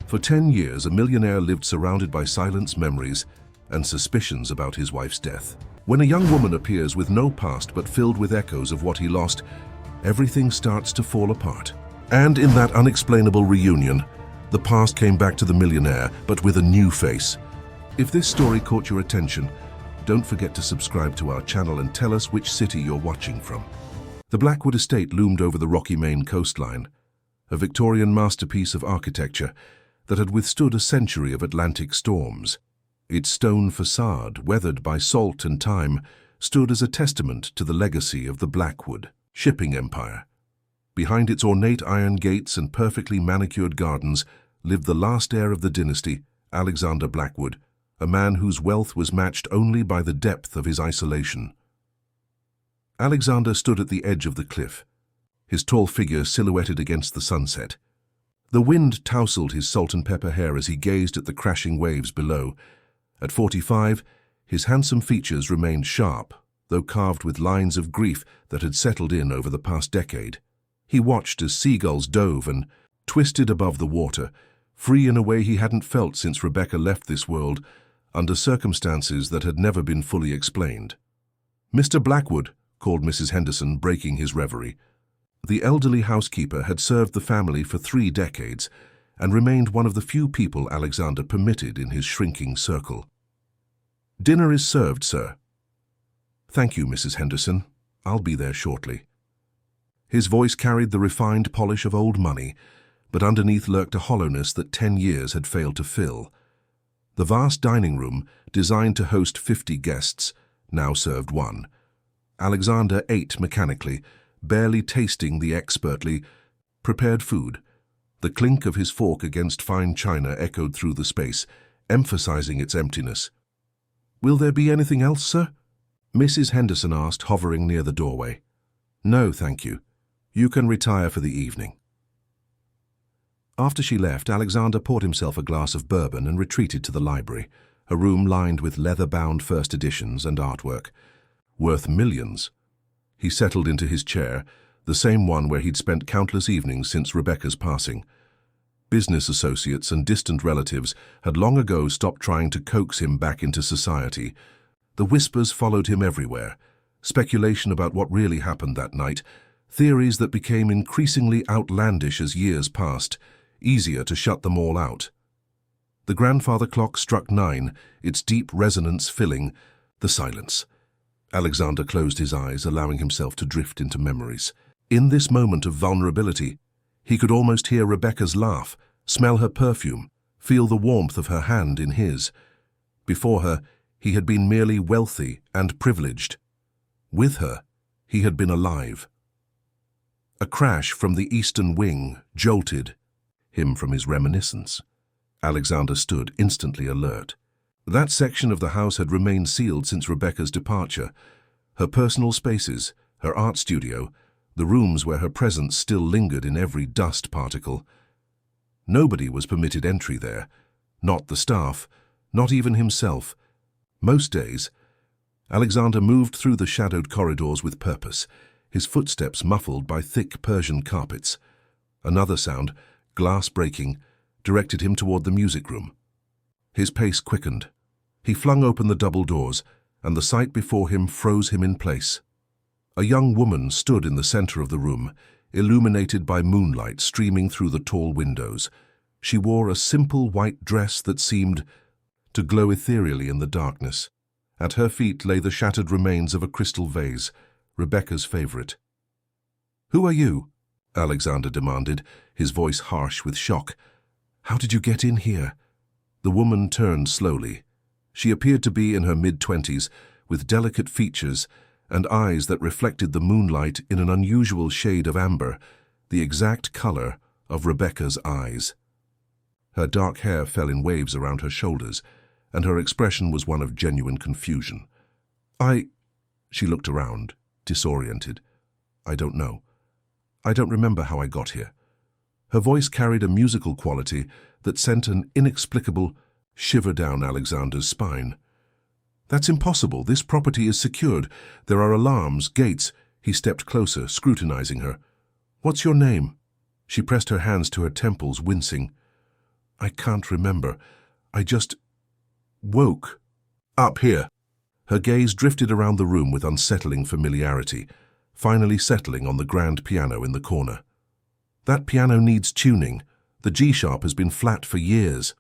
For 10 years, a millionaire lived surrounded by silence, memories, and suspicions about his wife's death. When a young woman appears with no past but filled with echoes of what he lost, everything starts to fall apart. And in that unexplainable reunion, the past came back to the millionaire, but with a new face. If this story caught your attention, don't forget to subscribe to our channel and tell us which city you're watching from. The Blackwood estate loomed over the rocky Maine coastline, a Victorian masterpiece of architecture that had withstood a century of Atlantic storms. Its stone facade, weathered by salt and time, stood as a testament to the legacy of the Blackwood shipping empire. Behind its ornate iron gates and perfectly manicured gardens lived the last heir of the dynasty, Alexander Blackwood, a man whose wealth was matched only by the depth of his isolation. Alexander stood at the edge of the cliff, his tall figure silhouetted against the sunset. The wind tousled his salt and pepper hair as he gazed at the crashing waves below. At 45, his handsome features remained sharp, though carved with lines of grief that had settled in over the past decade. He watched as seagulls dove and twisted above the water, free in a way he hadn't felt since Rebecca left this world, under circumstances that had never been fully explained. "Mr. Blackwood," called Mrs. Henderson, breaking his reverie. The elderly housekeeper had served the family for 3 decades and remained one of the few people Alexander permitted in his shrinking circle. "Dinner is served, sir." "Thank you, Mrs. Henderson. I'll be there shortly." His voice carried the refined polish of old money, but underneath lurked a hollowness that 10 years had failed to fill. The vast dining room, designed to host 50 guests, now served 1. Alexander ate mechanically, barely tasting the expertly prepared food. The clink of his fork against fine china echoed through the space, emphasizing its emptiness. "Will there be anything else, sir?" Mrs. Henderson asked, hovering near the doorway. "No, thank you. You can retire for the evening." After she left, Alexander poured himself a glass of bourbon and retreated to the library, a room lined with leather-bound first editions and artwork. Worth millions. He settled into his chair, the same one where he'd spent countless evenings since Rebecca's passing. Business associates and distant relatives had long ago stopped trying to coax him back into society. The whispers followed him everywhere, speculation about what really happened that night, theories that became increasingly outlandish as years passed, easier to shut them all out. The grandfather clock struck 9, its deep resonance filling the silence. Alexander closed his eyes, allowing himself to drift into memories. In this moment of vulnerability, he could almost hear Rebecca's laugh, smell her perfume, feel the warmth of her hand in his. Before her, he had been merely wealthy and privileged. With her, he had been alive. A crash from the eastern wing jolted him from his reminiscence. Alexander stood, instantly alert. That section of the house had remained sealed since Rebecca's departure. Her personal spaces, her art studio, the rooms where her presence still lingered in every dust particle. Nobody was permitted entry there, not the staff, not even himself. Most days, Alexander moved through the shadowed corridors with purpose, his footsteps muffled by thick Persian carpets. Another sound, glass breaking, directed him toward the music room. His pace quickened. He flung open the double doors, and the sight before him froze him in place. A young woman stood in the center of the room, illuminated by moonlight streaming through the tall windows. She wore a simple white dress that seemed to glow ethereally in the darkness. At her feet lay the shattered remains of a crystal vase, Rebecca's favorite. "Who are you?" Alexander demanded, his voice harsh with shock. "How did you get in here?" The woman turned slowly. She appeared to be in her mid-20s, with delicate features and eyes that reflected the moonlight in an unusual shade of amber, the exact color of Rebecca's eyes. Her dark hair fell in waves around her shoulders, and her expression was one of genuine confusion. She looked around, disoriented. "I don't know. I don't remember how I got here." Her voice carried a musical quality that sent an inexplicable shiver down Alexander's spine. "That's impossible. This property is secured. There are alarms, gates." He stepped closer, scrutinizing her. "What's your name?" She pressed her hands to her temples, wincing. I can't remember. I just woke up here. Her gaze drifted around the room with unsettling familiarity, finally settling on the grand piano in the corner. That piano needs tuning. The G-sharp has been flat for years.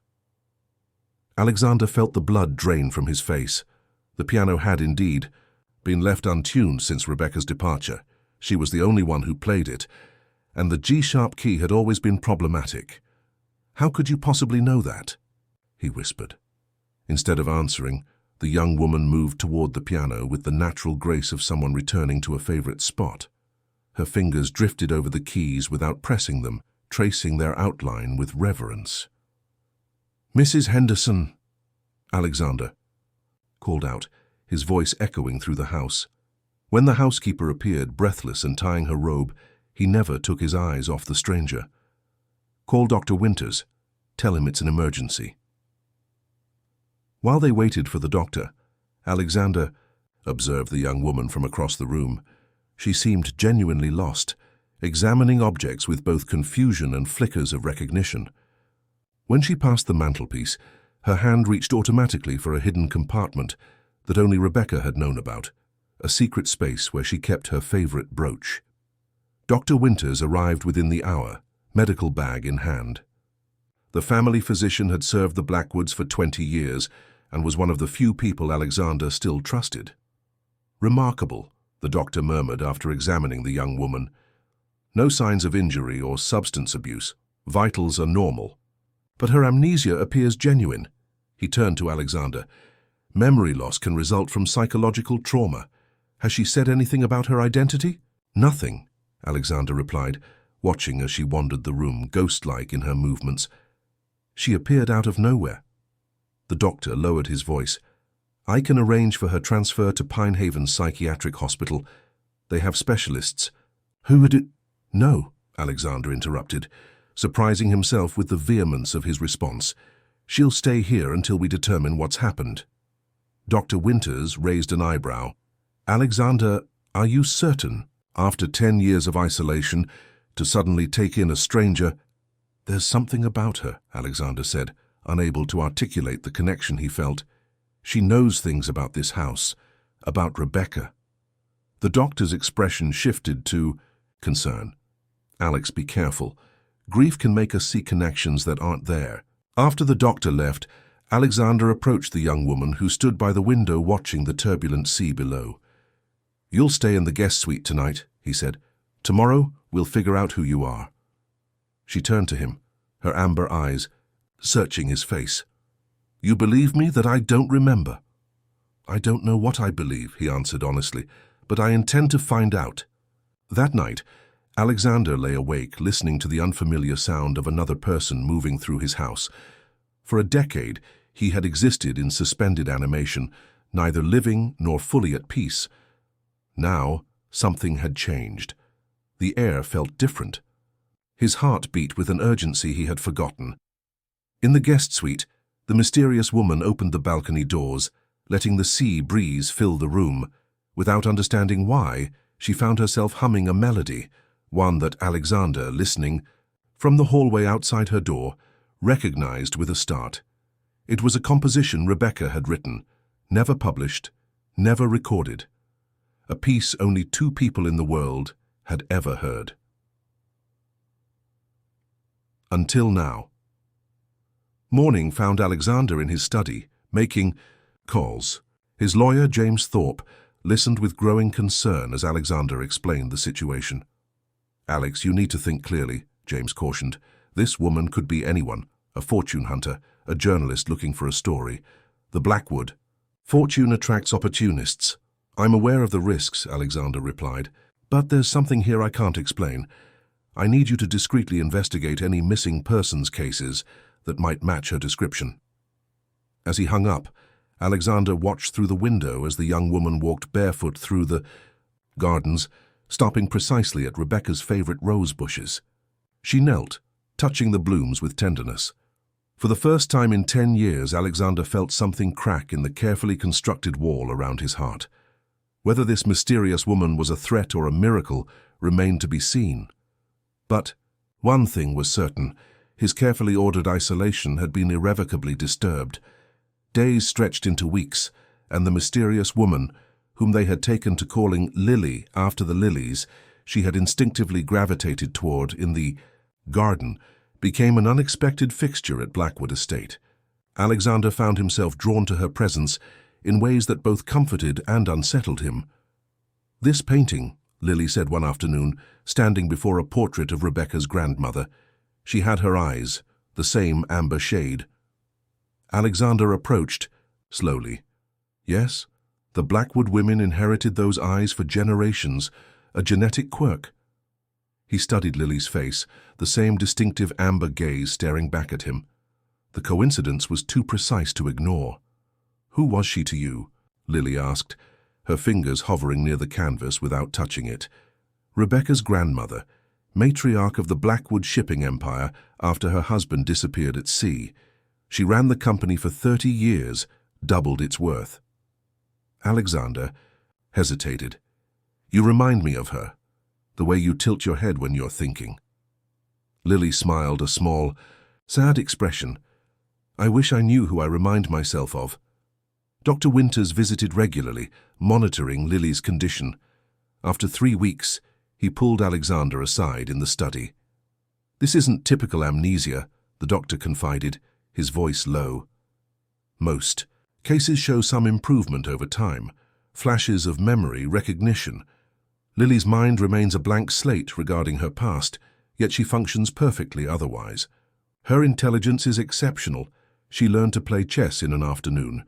Alexander felt the blood drain from his face. The piano had, indeed, been left untuned since Rebecca's departure. She was the only one who played it, and the G-sharp key had always been problematic. "How could you possibly know that?" he whispered. Instead of answering, the young woman moved toward the piano with the natural grace of someone returning to a favorite spot. Her fingers drifted over the keys without pressing them, tracing their outline with reverence. "Mrs. Henderson," Alexander called out, his voice echoing through the house. When the housekeeper appeared, breathless and tying her robe, he never took his eyes off the stranger. "Call Dr. Winters. Tell him it's an emergency." While they waited for the doctor, Alexander observed the young woman from across the room. She seemed genuinely lost, examining objects with both confusion and flickers of recognition. When she passed the mantelpiece, her hand reached automatically for a hidden compartment that only Rebecca had known about, a secret space where she kept her favorite brooch. Dr. Winters arrived within the hour, medical bag in hand. The family physician had served the Blackwoods for 20 years and was one of the few people Alexander still trusted. "Remarkable," the doctor murmured after examining the young woman. "No signs of injury or substance abuse. Vitals are normal. But her amnesia appears genuine." He turned to Alexander. "Memory loss can result from psychological trauma. Has she said anything about her identity?" "Nothing," Alexander replied, watching as she wandered the room, ghost-like in her movements. "She appeared out of nowhere." The doctor lowered his voice. "I can arrange for her transfer to Pine Haven Psychiatric Hospital. They have specialists." "Who would it—" "No," Alexander interrupted, surprising himself with the vehemence of his response. "She'll stay here until we determine what's happened." Dr. Winters raised an eyebrow. "Alexander, are you certain, after 10 years of isolation, to suddenly take in a stranger?" "There's something about her," Alexander said, unable to articulate the connection he felt. "She knows things about this house, about Rebecca." The doctor's expression shifted to concern. "Alex, be careful. Grief can make us see connections that aren't there." After the doctor left, Alexander approached the young woman who stood by the window watching the turbulent sea below. "You'll stay in the guest suite tonight," he said. "Tomorrow, we'll figure out who you are." She turned to him, her amber eyes searching his face. "You believe me that I don't remember?" "I don't know what I believe," he answered honestly, "but I intend to find out." That night, Alexander lay awake, listening to the unfamiliar sound of another person moving through his house. For a decade, he had existed in suspended animation, neither living nor fully at peace. Now, something had changed. The air felt different. His heart beat with an urgency he had forgotten. In the guest suite, the mysterious woman opened the balcony doors, letting the sea breeze fill the room. Without understanding why, she found herself humming a melody, one that Alexander, listening from the hallway outside her door, recognized with a start. It was a composition Rebecca had written, never published, never recorded. A piece only 2 people in the world had ever heard. Until now. Morning found Alexander in his study, making calls. His lawyer, James Thorpe, listened with growing concern as Alexander explained the situation. "Alex, you need to think clearly," James cautioned. "This woman could be anyone, a fortune hunter, a journalist looking for a story. The Blackwood. Fortune attracts opportunists." "I'm aware of the risks," Alexander replied, "but there's something here I can't explain. I need you to discreetly investigate any missing persons cases that might match her description." As he hung up, Alexander watched through the window as the young woman walked barefoot through the gardens, stopping precisely at Rebecca's favorite rose bushes. She knelt, touching the blooms with tenderness. For the first time in 10 years, Alexander felt something crack in the carefully constructed wall around his heart. Whether this mysterious woman was a threat or a miracle remained to be seen. But one thing was certain: His carefully ordered isolation had been irrevocably disturbed. Days stretched into weeks, and the mysterious woman, whom they had taken to calling Lily after the lilies she had instinctively gravitated toward in the garden, became an unexpected fixture at Blackwood Estate. Alexander found himself drawn to her presence in ways that both comforted and unsettled him. "This painting," Lily said one afternoon, standing before a portrait of Rebecca's grandmother. She had her eyes, the same amber shade. Alexander approached, slowly. Yes, the Blackwood women inherited those eyes for generations, a genetic quirk. He studied Lily's face, the same distinctive amber gaze staring back at him. The coincidence was too precise to ignore. "Who was she to you?" Lily asked, her fingers hovering near the canvas without touching it. "Rebecca's grandmother, matriarch of the Blackwood shipping empire after her husband disappeared at sea. She ran the company for 30 years, doubled its worth." Alexander hesitated. "You remind me of her, the way you tilt your head when you're thinking." Lily smiled, a small, sad expression. "I wish I knew who I remind myself of." Dr. Winters visited regularly, monitoring Lily's condition. After 3 weeks, he pulled Alexander aside in the study. "This isn't typical amnesia," the doctor confided, his voice low. "Most cases show some improvement over time, flashes of memory recognition. Lily's mind remains a blank slate regarding her past, yet she functions perfectly otherwise. Her intelligence is exceptional. She learned to play chess in an afternoon."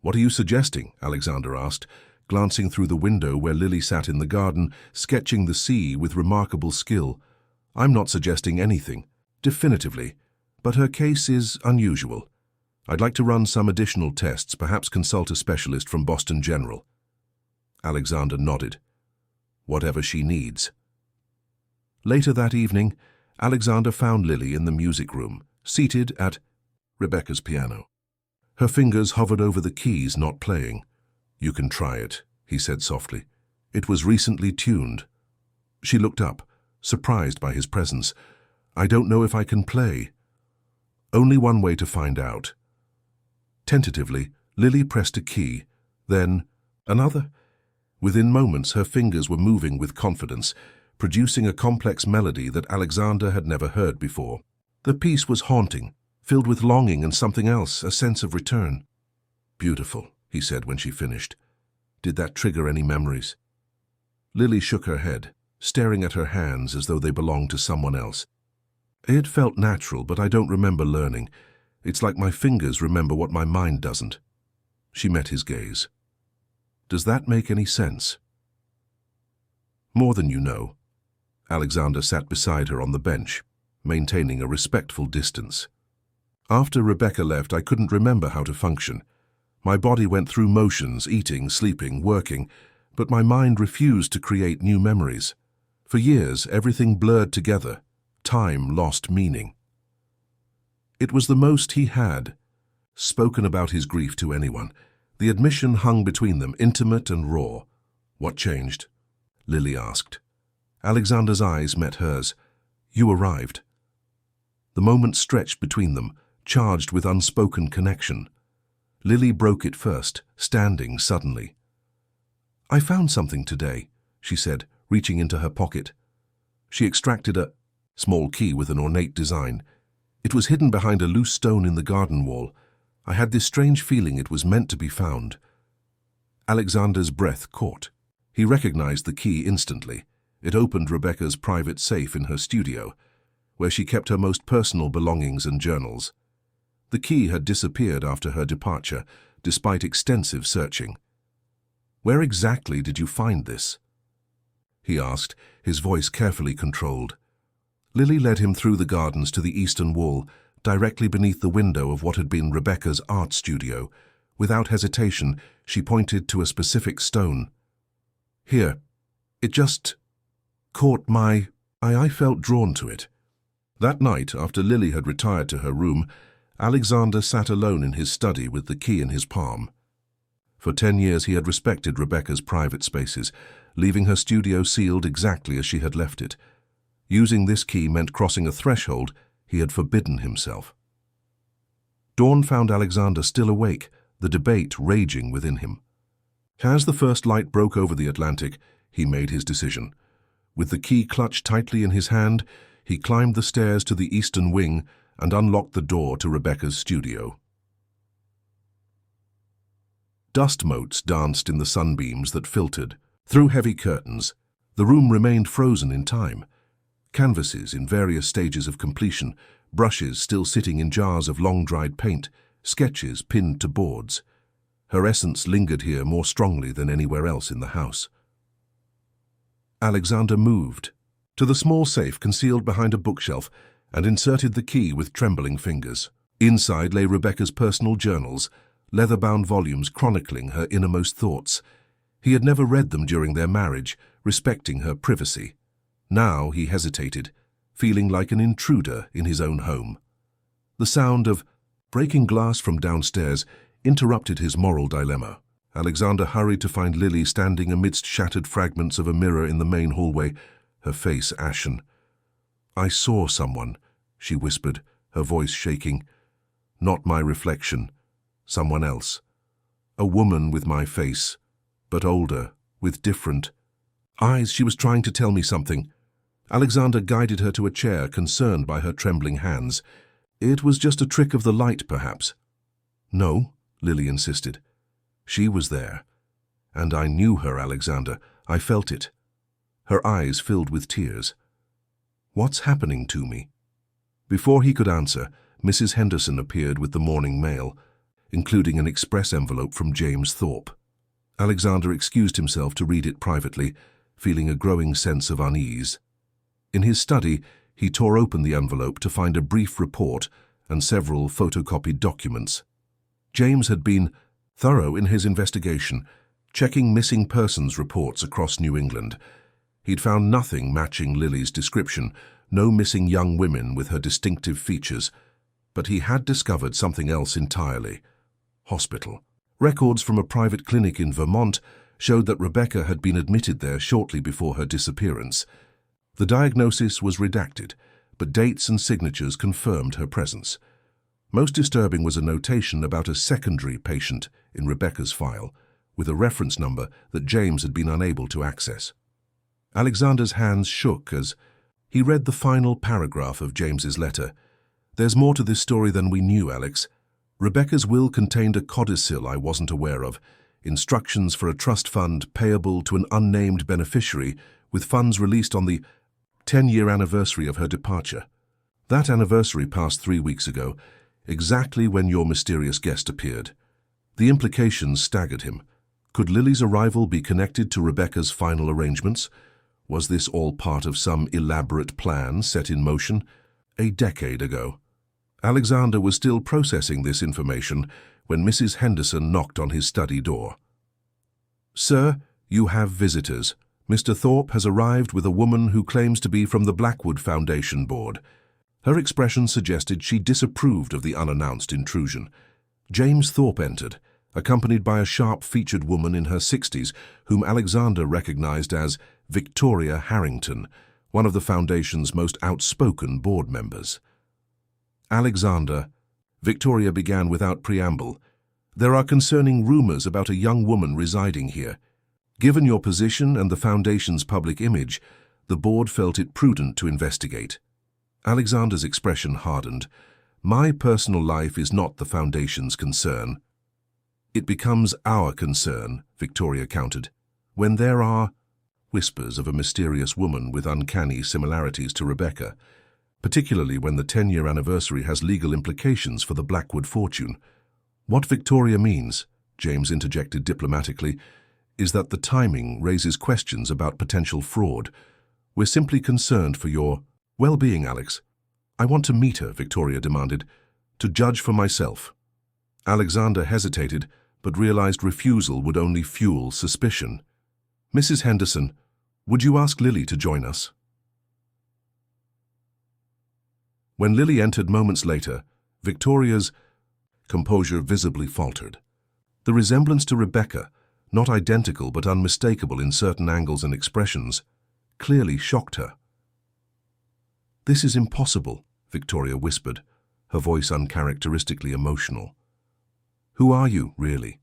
"What are you suggesting?" Alexander asked, glancing through the window where Lily sat in the garden, sketching the sea with remarkable skill. "I'm not suggesting anything, definitively, but her case is unusual. I'd like to run some additional tests, perhaps consult a specialist from Boston General." Alexander nodded. "Whatever she needs." Later that evening, Alexander found Lily in the music room, seated at Rebecca's piano. Her fingers hovered over the keys, not playing. "You can try it," he said softly. "It was recently tuned." She looked up, surprised by his presence. "I don't know if I can play." "Only one way to find out." Tentatively, Lily pressed a key, then another. Within moments, her fingers were moving with confidence, producing a complex melody that Alexander had never heard before. The piece was haunting, filled with longing and something else, a sense of return. "Beautiful," he said when she finished. "Did that trigger any memories?" Lily shook her head, staring at her hands as though they belonged to someone else. "It felt natural, but I don't remember learning. It's like my fingers remember what my mind doesn't." She met his gaze. "Does that make any sense?" "More than you know." Alexander sat beside her on the bench, maintaining a respectful distance. "After Rebecca left, I couldn't remember how to function. My body went through motions, eating, sleeping, working, but my mind refused to create new memories. For years, everything blurred together. Time lost meaning." It was the most he had spoken about his grief to anyone. The admission hung between them, intimate and raw. "What changed?" Lily asked. Alexander's eyes met hers. "You arrived." The moment stretched between them, charged with unspoken connection. Lily broke it first, standing suddenly. "I found something today," she said, reaching into her pocket. She extracted a small key with an ornate design. It was hidden behind a loose stone in the garden wall. I had this strange feeling it was meant to be found. Alexander's breath caught. He recognized the key instantly. It opened Rebecca's private safe in her studio, where she kept her most personal belongings and journals. The key had disappeared after her departure, despite extensive searching. "Where exactly did you find this?" he asked, his voice carefully controlled. Lily led him through the gardens to the eastern wall, directly beneath the window of what had been Rebecca's art studio. Without hesitation, she pointed to a specific stone. "Here. It just caught my eye. I felt drawn to it." That night, after Lily had retired to her room, Alexander sat alone in his study with the key in his palm. For 10 years he had respected Rebecca's private spaces, leaving her studio sealed exactly as she had left it. Using this key meant crossing a threshold He had forbidden himself. Dawn found Alexander still awake, the debate raging within him. As the first light broke over the Atlantic, he made his decision. With the key clutched tightly in his hand, he climbed the stairs to the eastern wing and unlocked the door to Rebecca's studio. Dust motes danced in the sunbeams that filtered through heavy curtains. The room remained frozen in time. Canvases in various stages of completion, brushes still sitting in jars of long-dried paint, sketches pinned to boards. Her essence lingered here more strongly than anywhere else in the house. Alexander moved to the small safe concealed behind a bookshelf and inserted the key with trembling fingers. Inside lay Rebecca's personal journals, leather-bound volumes chronicling her innermost thoughts. He had never read them during their marriage, respecting her privacy. Now he hesitated, feeling like an intruder in his own home. The sound of breaking glass from downstairs interrupted his moral dilemma. Alexander hurried to find Lily standing amidst shattered fragments of a mirror in the main hallway, her face ashen. "I saw someone," she whispered, her voice shaking. "Not my reflection. Someone else. A woman with my face, but older, with different eyes." She was trying to tell me something. Alexander guided her to a chair, concerned by her trembling hands. "It was just a trick of the light, perhaps." "No," Lily insisted. "She was there. And I knew her, Alexander. I felt it." Her eyes filled with tears. "What's happening to me?" Before he could answer, Mrs. Henderson appeared with the morning mail, including an express envelope from James Thorpe. Alexander excused himself to read it privately, feeling a growing sense of unease. In his study, he tore open the envelope to find a brief report and several photocopied documents. James had been thorough in his investigation, checking missing persons reports across New England. He'd found nothing matching Lily's description, no missing young women with her distinctive features, but he had discovered something else entirely. Hospital. Records from a private clinic in Vermont showed that Rebecca had been admitted there shortly before her disappearance. The diagnosis was redacted, but dates and signatures confirmed her presence. Most disturbing was a notation about a secondary patient in Rebecca's file, with a reference number that James had been unable to access. Alexander's hands shook as he read the final paragraph of James's letter. "There's more to this story than we knew, Alex. Rebecca's will contained a codicil I wasn't aware of, instructions for a trust fund payable to an unnamed beneficiary, with funds released on the 10-year anniversary of her departure. That anniversary passed 3 weeks ago, exactly when your mysterious guest appeared." The implications staggered him. Could Lily's arrival be connected to Rebecca's final arrangements? Was this all part of some elaborate plan set in motion a decade ago? Alexander was still processing this information when Mrs. Henderson knocked on his study door. "Sir, you have visitors. Mr. Thorpe has arrived with a woman who claims to be from the Blackwood Foundation Board." Her expression suggested she disapproved of the unannounced intrusion. James Thorpe entered, accompanied by a sharp-featured woman in her 60s whom Alexander recognized as Victoria Harrington, one of the Foundation's most outspoken board members. "Alexander," Victoria began without preamble, "there are concerning rumors about a young woman residing here. Given your position and the Foundation's public image, the board felt it prudent to investigate." Alexander's expression hardened. "My personal life is not the Foundation's concern." "It becomes our concern," Victoria countered, "when there are whispers of a mysterious woman with uncanny similarities to Rebecca, particularly when the 10-year anniversary has legal implications for the Blackwood fortune." "What Victoria means," James interjected diplomatically, "is that the timing raises questions about potential fraud. We're simply concerned for your well-being, Alex." "I want to meet her," Victoria demanded, "to judge for myself." Alexander hesitated, but realized refusal would only fuel suspicion. "Mrs. Henderson, would you ask Lily to join us?" When Lily entered moments later, Victoria's composure visibly faltered. The resemblance to Rebecca, not identical but unmistakable in certain angles and expressions, clearly shocked her. "This is impossible," Victoria whispered, her voice uncharacteristically emotional. "Who are you, really?"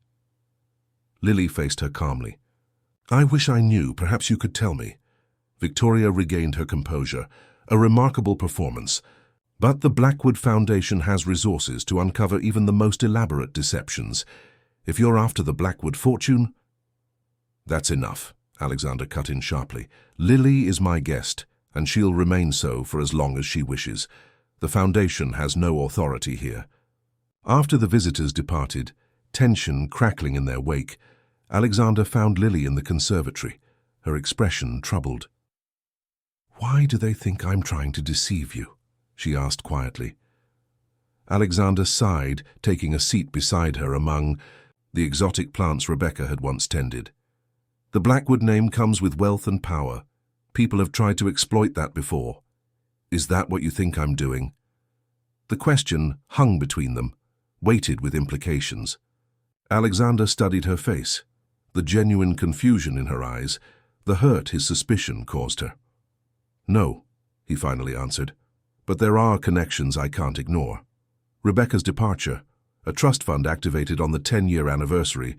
Lily faced her calmly. "I wish I knew. Perhaps you could tell me." Victoria regained her composure. "A remarkable performance. But the Blackwood Foundation has resources to uncover even the most elaborate deceptions. If you're after the Blackwood fortune—" "That's enough," Alexander cut in sharply. "Lily is my guest, and she'll remain so for as long as she wishes. The Foundation has no authority here." After the visitors departed, tension crackling in their wake, Alexander found Lily in the conservatory, her expression troubled. "Why do they think I'm trying to deceive you?" she asked quietly. Alexander sighed, taking a seat beside her among the exotic plants Rebecca had once tended. "The Blackwood name comes with wealth and power. People have tried to exploit that before. Is that what you think I'm doing?" The question hung between them, weighted with implications. Alexander studied her face, the genuine confusion in her eyes, the hurt his suspicion caused her. "No," he finally answered, "but there are connections I can't ignore. Rebecca's departure, a trust fund activated on the 10-year anniversary,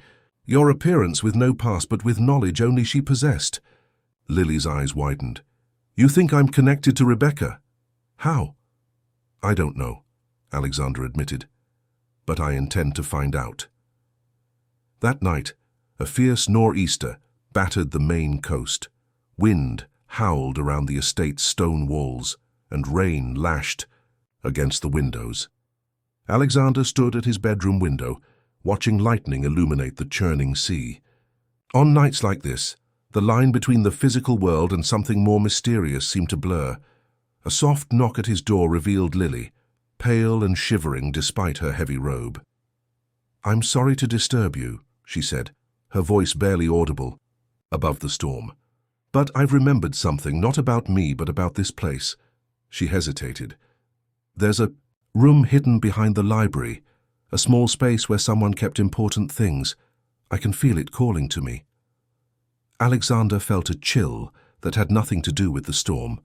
your appearance with no past but with knowledge only she possessed." Lily's eyes widened. "You think I'm connected to Rebecca? How?" "I don't know," Alexander admitted, "but I intend to find out." That night, a fierce nor'easter battered the Maine coast. Wind howled around the estate's stone walls, and rain lashed against the windows. Alexander stood at his bedroom window, watching lightning illuminate the churning sea. On nights like this, the line between the physical world and something more mysterious seemed to blur. A soft knock at his door revealed Lily, pale and shivering despite her heavy robe. "I'm sorry to disturb you," she said, her voice barely audible above the storm. "But I've remembered something, not about me, but about this place." She hesitated. "There's a room hidden behind the library, a small space where someone kept important things. I can feel it calling to me." Alexander felt a chill that had nothing to do with the storm.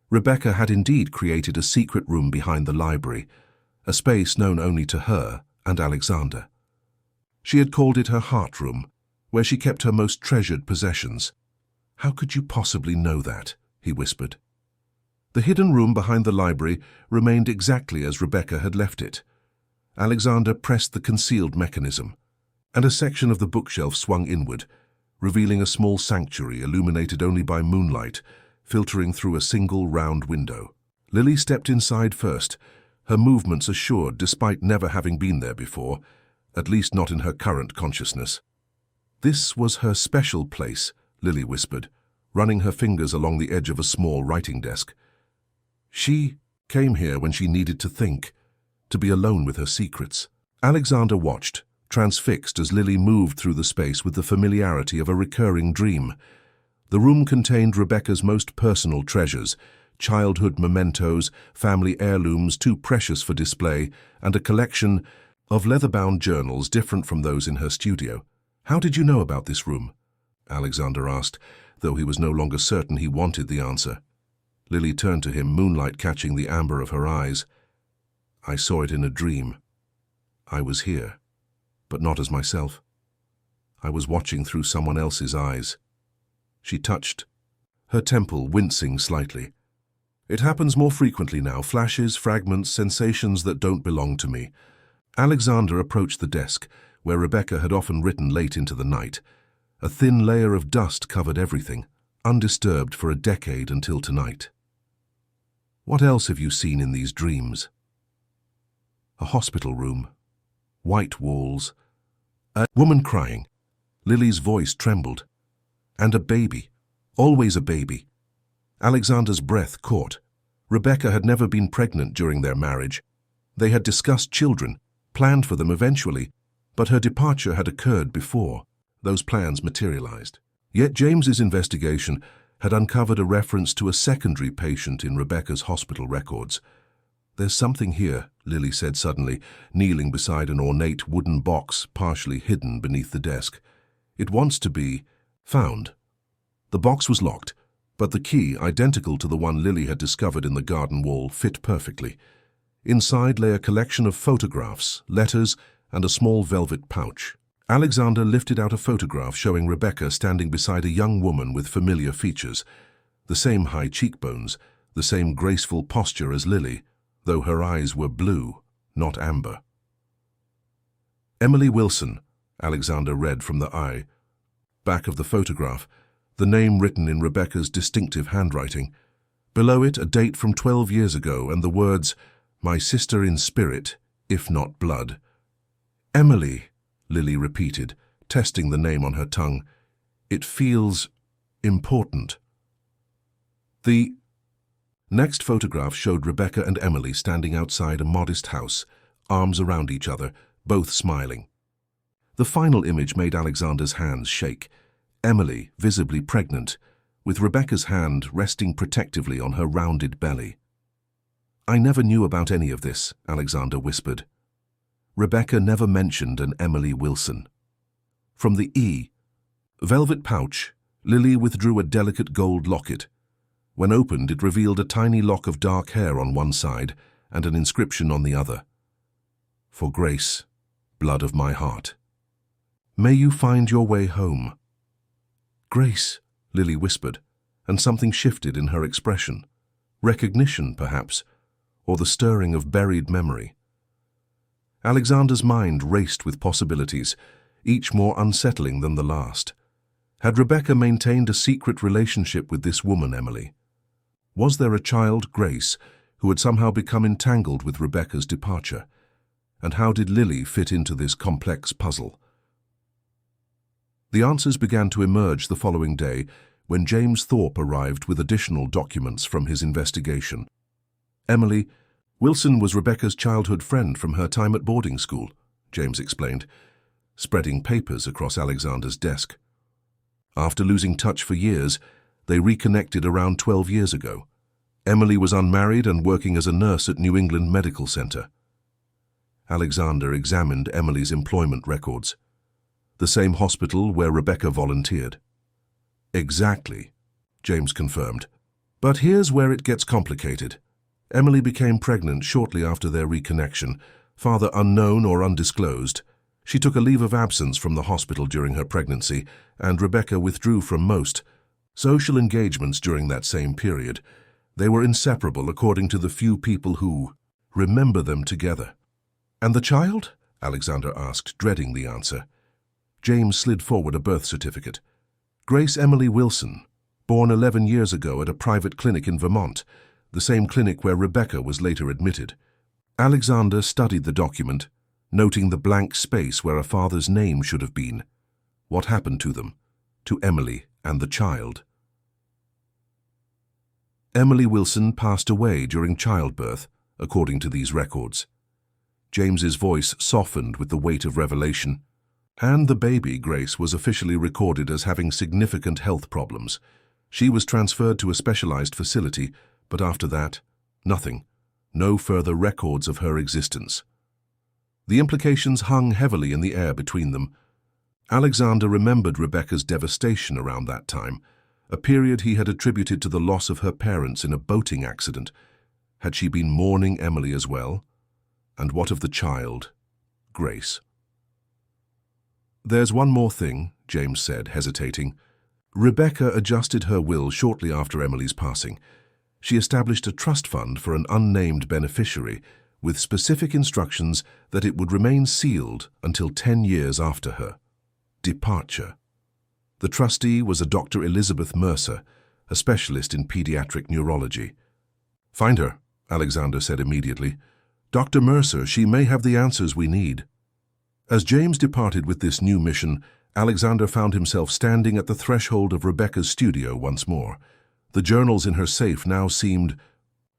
Rebecca had indeed created a secret room behind the library, a space known only to her and Alexander. She had called it her heart room, where she kept her most treasured possessions. "How could you possibly know that?" he whispered. The hidden room behind the library remained exactly as Rebecca had left it. Alexander pressed the concealed mechanism, and a section of the bookshelf swung inward, revealing a small sanctuary illuminated only by moonlight, filtering through a single round window. Lily stepped inside first, her movements assured despite never having been there before, at least not in her current consciousness. "This was her special place," Lily whispered, running her fingers along the edge of a small writing desk. "She came here when she needed to think, to be alone with her secrets." Alexander watched, transfixed as Lily moved through the space with the familiarity of a recurring dream. The room contained Rebecca's most personal treasures, childhood mementos, family heirlooms too precious for display, and a collection of leather-bound journals different from those in her studio. "How did you know about this room?" Alexander asked, though he was no longer certain he wanted the answer. Lily turned to him, moonlight catching the amber of her eyes. "I saw it in a dream. I was here, but not as myself. I was watching through someone else's eyes." She touched, her temple wincing slightly. "It happens more frequently now, flashes, fragments, sensations that don't belong to me." Alexander approached the desk, where Rebecca had often written late into the night. A thin layer of dust covered everything, undisturbed for a decade until tonight. "What else have you seen in these dreams?" A hospital room, white walls, a woman crying. Lily's voice trembled. "And a baby, always a baby." Alexander's breath caught. Rebecca had never been pregnant during their marriage. They had discussed children, planned for them eventually, but her departure had occurred before those plans materialized. Yet James's investigation had uncovered a reference to a secondary patient in Rebecca's hospital records. "There's something here," Lily said suddenly, kneeling beside an ornate wooden box partially hidden beneath the desk. "It wants to be found." The box was locked, But the key, identical to the one Lily had discovered in the garden wall, fit perfectly. Inside lay a collection of photographs, letters, and a small velvet pouch. Alexander lifted out a photograph showing Rebecca standing beside a young woman with familiar features. The same high cheekbones, the same graceful posture as Lily, though her eyes were blue, not amber. Emily Wilson, Alexander read from the back of the photograph, the name written in Rebecca's distinctive handwriting. Below it, a date from 12 years ago and the words, "My sister in spirit, if not blood." "Emily," Lily repeated, testing the name on her tongue. "It feels important." The next photograph showed Rebecca and Emily standing outside a modest house, arms around each other, both smiling. The final image made Alexander's hands shake. Emily, visibly pregnant, with Rebecca's hand resting protectively on her rounded belly. "I never knew about any of this," Alexander whispered. Rebecca never mentioned an Emily Wilson. From the velvet pouch, Lily withdrew a delicate gold locket. When opened, it revealed a tiny lock of dark hair on one side and an inscription on the other. "For Grace, blood of my heart. May you find your way home." "Grace," Lily whispered, and something shifted in her expression. Recognition, perhaps, or the stirring of buried memory. Alexander's mind raced with possibilities, each more unsettling than the last. Had Rebecca maintained a secret relationship with this woman, Emily? Was there a child, Grace, who had somehow become entangled with Rebecca's departure? And how did Lily fit into this complex puzzle? The answers began to emerge the following day when James Thorpe arrived with additional documents from his investigation. Emily Wilson was Rebecca's childhood friend from her time at boarding school, James explained, spreading papers across Alexander's desk. After losing touch for years, they reconnected around 12 years ago. Emily was unmarried and working as a nurse at New England Medical Center. Alexander examined Emily's employment records. The same hospital where Rebecca volunteered. "Exactly," James confirmed. "But here's where it gets complicated. Emily became pregnant shortly after their reconnection, father unknown or undisclosed. She took a leave of absence from the hospital during her pregnancy, and Rebecca withdrew from most social engagements during that same period. They were inseparable according to the few people who remember them together." "And the child?" Alexander asked, dreading the answer. James slid forward a birth certificate. "Grace Emily Wilson, born 11 years ago at a private clinic in Vermont, the same clinic where Rebecca was later admitted." Alexander studied the document, noting the blank space where a father's name should have been. What happened to them? To Emily and the child? Emily Wilson passed away during childbirth, according to these records. James's voice softened with the weight of revelation. And the baby, Grace, was officially recorded as having significant health problems. She was transferred to a specialized facility, but after that, nothing. No further records of her existence. The implications hung heavily in the air between them. Alexander remembered Rebecca's devastation around that time, a period he had attributed to the loss of her parents in a boating accident. Had she been mourning Emily as well? And what of the child, Grace? "There's one more thing," James said, hesitating. "Rebecca adjusted her will shortly after Emily's passing. She established a trust fund for an unnamed beneficiary with specific instructions that it would remain sealed until 10 years after her departure. The trustee was a Dr. Elizabeth Mercer, a specialist in pediatric neurology." "Find her," Alexander said immediately. "Dr. Mercer, she may have the answers we need." As James departed with this new mission, Alexander found himself standing at the threshold of Rebecca's studio once more. The journals in her safe now seemed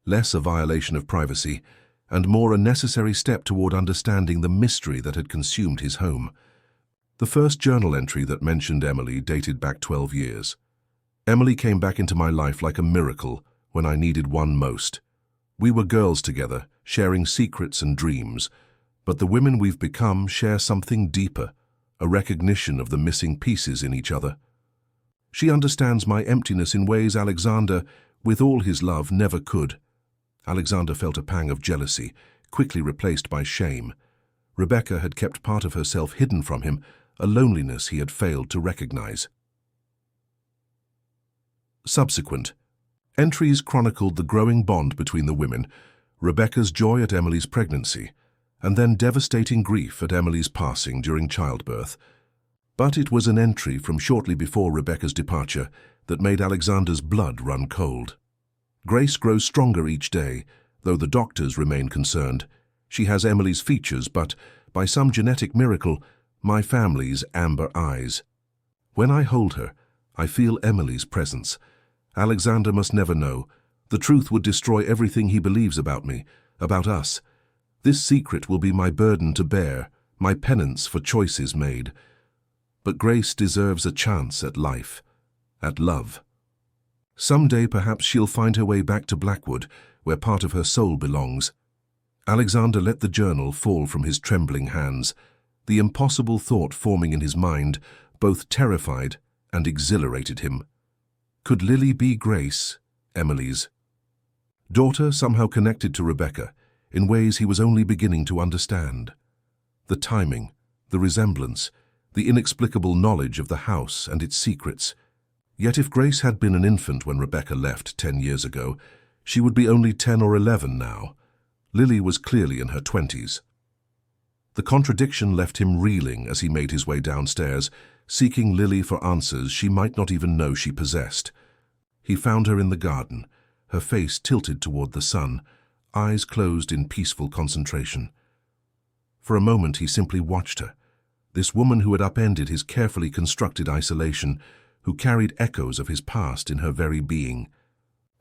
less a violation of privacy and more a necessary step toward understanding the mystery that had consumed his home. The first journal entry that mentioned Emily dated back 12 years. "Emily came back into my life like a miracle when I needed one most. We were girls together, sharing secrets and dreams, but the women we've become share something deeper, a recognition of the missing pieces in each other." She understands my emptiness in ways Alexander, with all his love, never could. Alexander felt a pang of jealousy, quickly replaced by shame. Rebecca had kept part of herself hidden from him, a loneliness he had failed to recognize. Subsequent entries chronicled the growing bond between the women, Rebecca's joy at Emily's pregnancy, and then devastating grief at Emily's passing during childbirth. But it was an entry from shortly before Rebecca's departure that made Alexander's blood run cold. Grace grows stronger each day, though the doctors remain concerned. She has Emily's features, but, by some genetic miracle, my family's amber eyes. When I hold her, I feel Emily's presence. Alexander must never know. The truth would destroy everything he believes about me, about us. This secret will be my burden to bear, my penance for choices made. But Grace deserves a chance at life, at love. Someday perhaps she'll find her way back to Blackwood, where part of her soul belongs. Alexander let the journal fall from his trembling hands, the impossible thought forming in his mind, both terrified and exhilarated him. Could Lily be Grace, Emily's daughter, somehow connected to Rebecca, in ways he was only beginning to understand? The timing, the resemblance, the inexplicable knowledge of the house and its secrets. Yet if Grace had been an infant when Rebecca left 10 years ago, she would be only 10 or 11 now. Lily was clearly in her 20s. The contradiction left him reeling as he made his way downstairs, seeking Lily for answers she might not even know she possessed. He found her in the garden, her face tilted toward the sun, eyes closed in peaceful concentration. For a moment he simply watched her, this woman who had upended his carefully constructed isolation, who carried echoes of his past in her very being.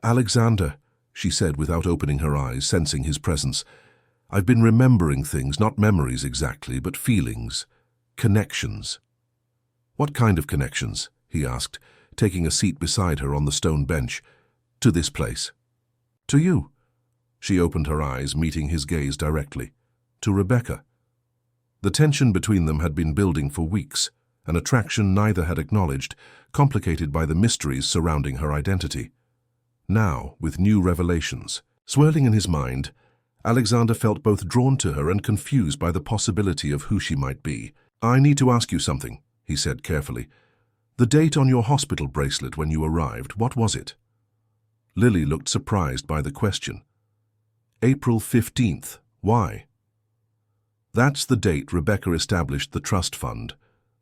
"Alexander," she said without opening her eyes, sensing his presence, "I've been remembering things, not memories exactly, but feelings, connections." "What kind of connections?" he asked, taking a seat beside her on the stone bench. "To this place." "To you?" She opened her eyes, meeting his gaze directly. "To Rebecca." The tension between them had been building for weeks, an attraction neither had acknowledged, complicated by the mysteries surrounding her identity. Now, with new revelations swirling in his mind, Alexander felt both drawn to her and confused by the possibility of who she might be. "I need to ask you something," he said carefully. "The date on your hospital bracelet when you arrived, what was it?" Lily looked surprised by the question. "April 15th. Why?" "That's the date Rebecca established the trust fund.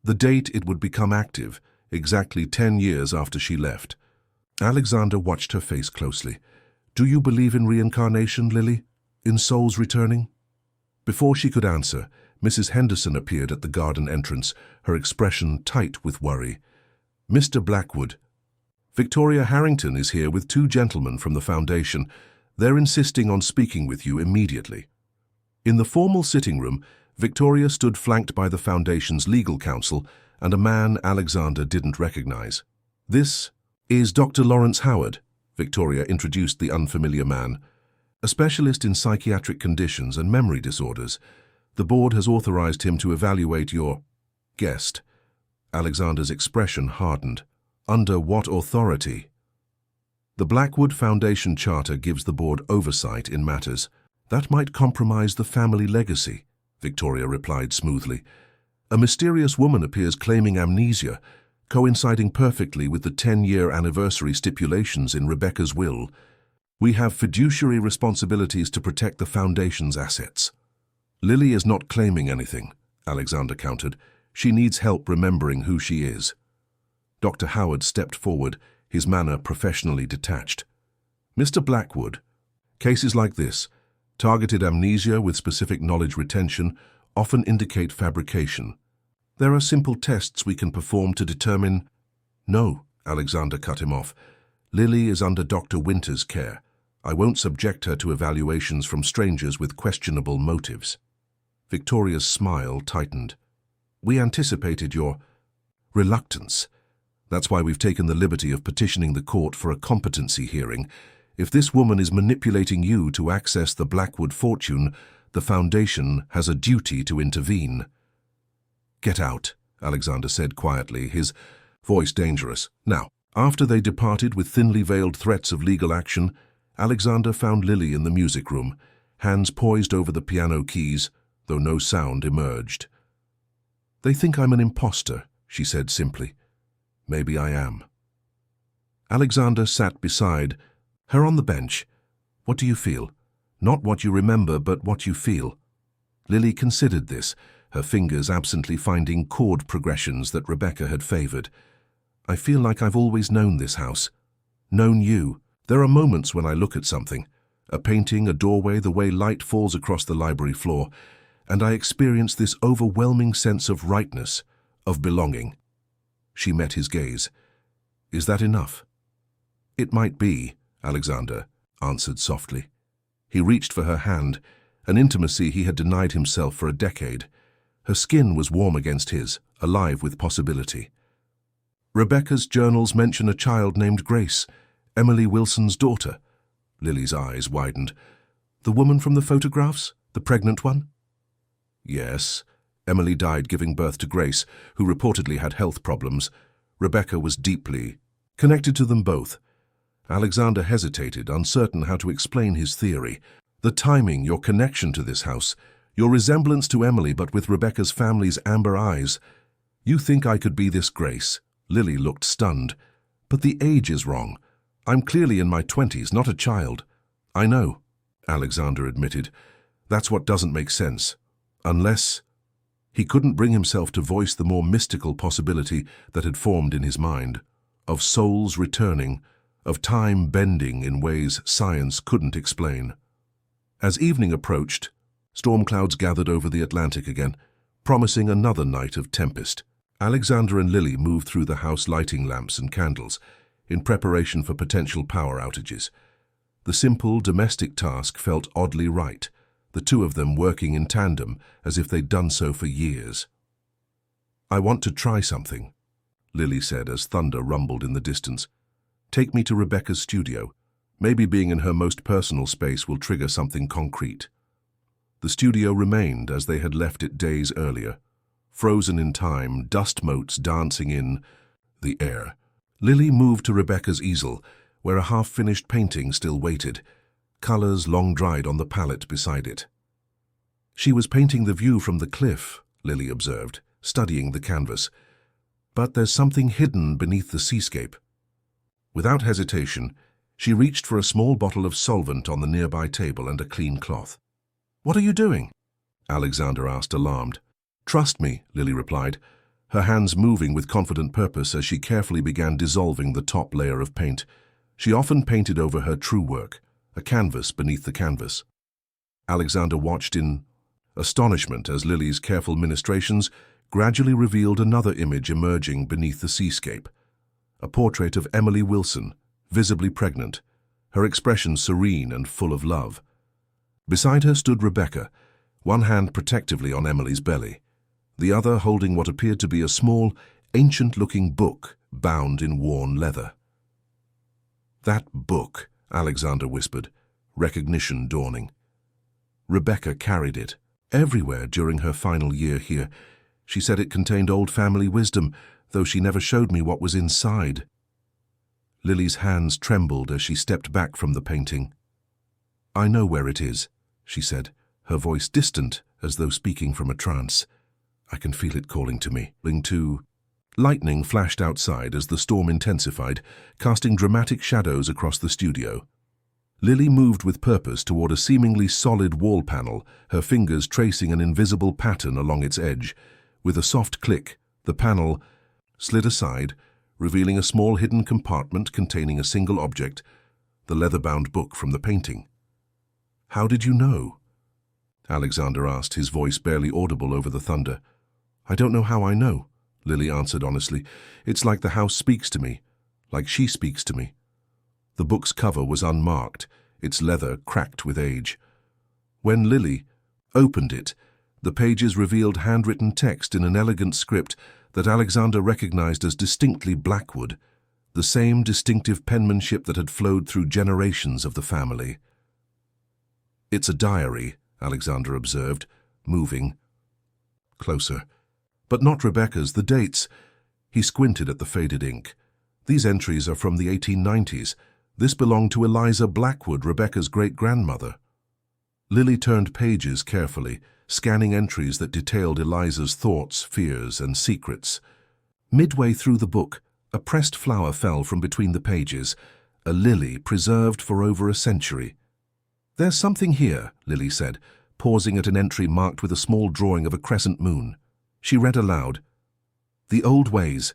The date it would become active, exactly 10 years after she left." Alexander watched her face closely. "Do you believe in reincarnation, Lily? In souls returning?" Before she could answer, Mrs. Henderson appeared at the garden entrance, her expression tight with worry. "Mr. Blackwood, Victoria Harrington is here with 2 gentlemen from the foundation. They're insisting on speaking with you immediately." In the formal sitting room, Victoria stood flanked by the foundation's legal counsel and a man Alexander didn't recognize. "This is Dr. Lawrence Howard," Victoria introduced the unfamiliar man. "A specialist in psychiatric conditions and memory disorders. The board has authorized him to evaluate your guest." Alexander's expression hardened. "Under what authority?" "The Blackwood Foundation Charter gives the board oversight in matters that might compromise the family legacy," Victoria replied smoothly. "A mysterious woman appears claiming amnesia, coinciding perfectly with the 10-year anniversary stipulations in Rebecca's will. We have fiduciary responsibilities to protect the Foundation's assets." "Lily is not claiming anything," Alexander countered. "She needs help remembering who she is." Dr. Howard stepped forward, his manner professionally detached. "Mr. Blackwood, cases like this, targeted amnesia with specific knowledge retention, often indicate fabrication. There are simple tests we can perform to determine—" "No," Alexander cut him off. "Lily is under Dr. Winter's care. I won't subject her to evaluations from strangers with questionable motives." Victoria's smile tightened. "We anticipated your reluctance. That's why we've taken the liberty of petitioning the court for a competency hearing. If this woman is manipulating you to access the Blackwood fortune, the Foundation has a duty to intervene." "Get out," Alexander said quietly, his voice dangerous. Now, after they departed with thinly veiled threats of legal action, Alexander found Lily in the music room, hands poised over the piano keys, though no sound emerged. "They think I'm an imposter," she said simply. "Maybe I am." Alexander sat beside her on the bench. "What do you feel? Not what you remember, but what you feel." Lily considered this, her fingers absently finding chord progressions that Rebecca had favored. "I feel like I've always known this house. Known you. There are moments when I look at something, a painting, a doorway, the way light falls across the library floor, and I experience this overwhelming sense of rightness, of belonging." She met his gaze. "Is that enough?" "It might be," Alexander answered softly. He reached for her hand, an intimacy he had denied himself for a decade. Her skin was warm against his, alive with possibility. "Rebecca's journals mention a child named Grace, Emily Wilson's daughter." Lily's eyes widened. "The woman from the photographs? The pregnant one?" "Yes. Emily died giving birth to Grace, who reportedly had health problems. Rebecca was deeply connected to them both." Alexander hesitated, uncertain how to explain his theory. "The timing, your connection to this house, your resemblance to Emily but with Rebecca's family's amber eyes. You think I could be this Grace?" Lily looked stunned. "But the age is wrong. I'm clearly in my 20s, not a child." "I know," Alexander admitted. "That's what doesn't make sense. Unless—" He couldn't bring himself to voice the more mystical possibility that had formed in his mind, of souls returning, of time bending in ways science couldn't explain. As evening approached, storm clouds gathered over the Atlantic again, promising another night of tempest. Alexander and Lily moved through the house lighting lamps and candles, in preparation for potential power outages. The simple, domestic task felt oddly right, the two of them working in tandem as if they'd done so for years. "I want to try something," Lily said as thunder rumbled in the distance. "Take me to Rebecca's studio. Maybe being in her most personal space will trigger something concrete." The studio remained as they had left it days earlier, frozen in time, dust motes dancing in the air. Lily moved to Rebecca's easel, where a half-finished painting still waited, colors long dried on the palette beside it. "She was painting the view from the cliff," Lily observed, studying the canvas. "But there's something hidden beneath the seascape." Without hesitation, she reached for a small bottle of solvent on the nearby table and a clean cloth. "What are you doing?" Alexander asked, alarmed. "Trust me," Lily replied, her hands moving with confident purpose as she carefully began dissolving the top layer of paint. She often painted over her true work, a canvas beneath the canvas. Alexander watched in astonishment as Lily's careful ministrations gradually revealed another image emerging beneath the seascape. A portrait of Emily Wilson, visibly pregnant, her expression serene and full of love. Beside her stood Rebecca, one hand protectively on Emily's belly, the other holding what appeared to be a small, ancient-looking book bound in worn leather. "That book," Alexander whispered, recognition dawning. Rebecca carried it everywhere during her final year here. She said it contained old family wisdom, though she never showed me what was inside. Lily's hands trembled as she stepped back from the painting. "I know where it is," she said, her voice distant as though speaking from a trance. "I can feel it calling to me." Lightning flashed outside as the storm intensified, casting dramatic shadows across the studio. Lily moved with purpose toward a seemingly solid wall panel, her fingers tracing an invisible pattern along its edge. With a soft click, the panel slid aside, revealing a small hidden compartment containing a single object, the leather-bound book from the painting. "How did you know?" Alexander asked, his voice barely audible over the thunder. "I don't know how I know," Lily answered honestly. "It's like the house speaks to me, like she speaks to me." The book's cover was unmarked, its leather cracked with age. When Lily opened it, the pages revealed handwritten text in an elegant script that Alexander recognized as distinctly Blackwood, the same distinctive penmanship that had flowed through generations of the family. "It's a diary," Alexander observed, moving closer. "But not Rebecca's, the dates." He squinted at the faded ink. These entries are from the 1890s. This belonged to Eliza Blackwood, Rebecca's great-grandmother. Lily turned pages carefully, scanning entries that detailed Eliza's thoughts, fears, and secrets. Midway through the book, a pressed flower fell from between the pages, a lily preserved for over a century. "There's something here," Lily said, pausing at an entry marked with a small drawing of a crescent moon. She read aloud, "The old ways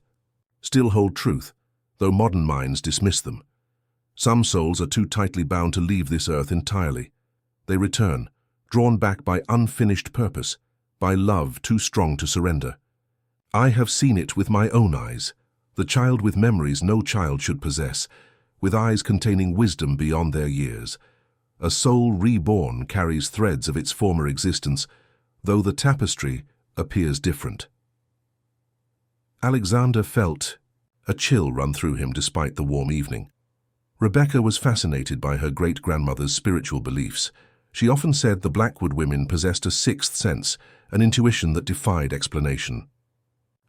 still hold truth, though modern minds dismiss them. Some souls are too tightly bound to leave this earth entirely. They return, drawn back by unfinished purpose, by love too strong to surrender. I have seen it with my own eyes, the child with memories no child should possess, with eyes containing wisdom beyond their years. A soul reborn carries threads of its former existence, though the tapestry appears different." Alexander felt a chill run through him despite the warm evening. Rebecca was fascinated by her great-grandmother's spiritual beliefs. She often said the Blackwood women possessed a sixth sense, an intuition that defied explanation.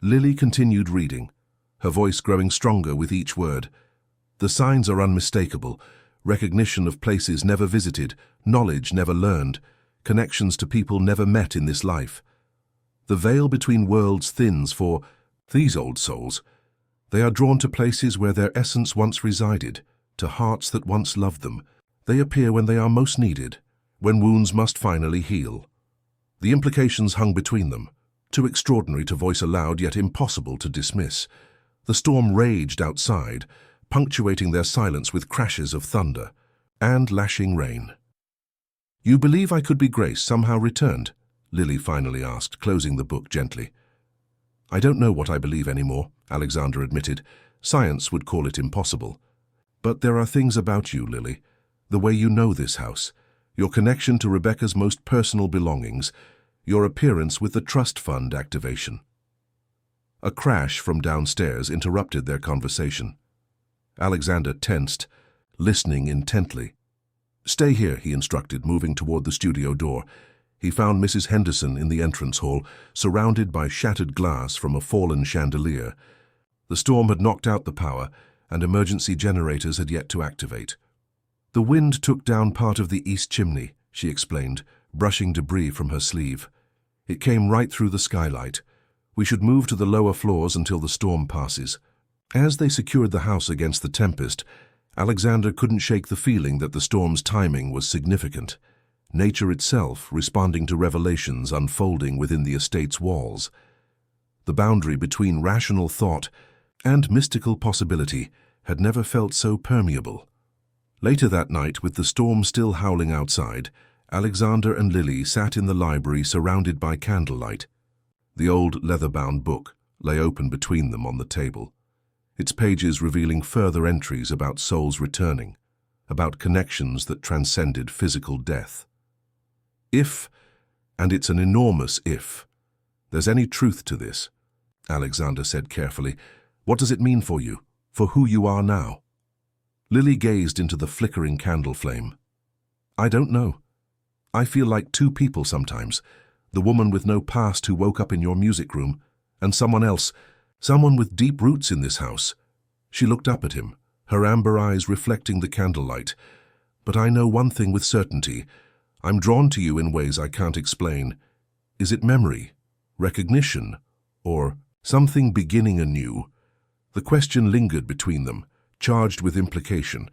Lily continued reading, her voice growing stronger with each word. "The signs are unmistakable. Recognition of places never visited, knowledge never learned, connections to people never met in this life. The veil between worlds thins for these old souls. They are drawn to places where their essence once resided, to hearts that once loved them. They appear when they are most needed, when wounds must finally heal. The implications hung between them, too extraordinary to voice aloud yet impossible to dismiss. The storm raged outside, punctuating their silence with crashes of thunder and lashing rain. "You believe I could be Grace somehow returned?" Lily finally asked, closing the book gently. "I don't know what I believe anymore," Alexander admitted. "Science would call it impossible. But there are things about you, Lily, the way you know this house, your connection to Rebecca's most personal belongings, your appearance with the trust fund activation." A crash from downstairs interrupted their conversation. Alexander tensed, listening intently. "Stay here," he instructed, moving toward the studio door. He found Mrs. Henderson in the entrance hall, surrounded by shattered glass from a fallen chandelier. The storm had knocked out the power, and emergency generators had yet to activate. "The wind took down part of the east chimney," she explained, brushing debris from her sleeve. "It came right through the skylight. We should move to the lower floors until the storm passes." As they secured the house against the tempest, Alexander couldn't shake the feeling that the storm's timing was significant. Nature itself responding to revelations unfolding within the estate's walls. The boundary between rational thought and mystical possibility had never felt so permeable. Later that night, with the storm still howling outside, Alexander and Lily sat in the library surrounded by candlelight. The old leather-bound book lay open between them on the table, its pages revealing further entries about souls returning, about connections that transcended physical death. "If, and it's an enormous if, there's any truth to this," Alexander said carefully, "what does it mean for you, for who you are now?" Lily gazed into the flickering candle flame. "I don't know. I feel like two people sometimes, the woman with no past who woke up in your music room, and someone else, someone with deep roots in this house." She looked up at him, her amber eyes reflecting the candlelight. "But I know one thing with certainty. I'm drawn to you in ways I can't explain. Is it memory, recognition, or something beginning anew?" The question lingered between them, charged with implication.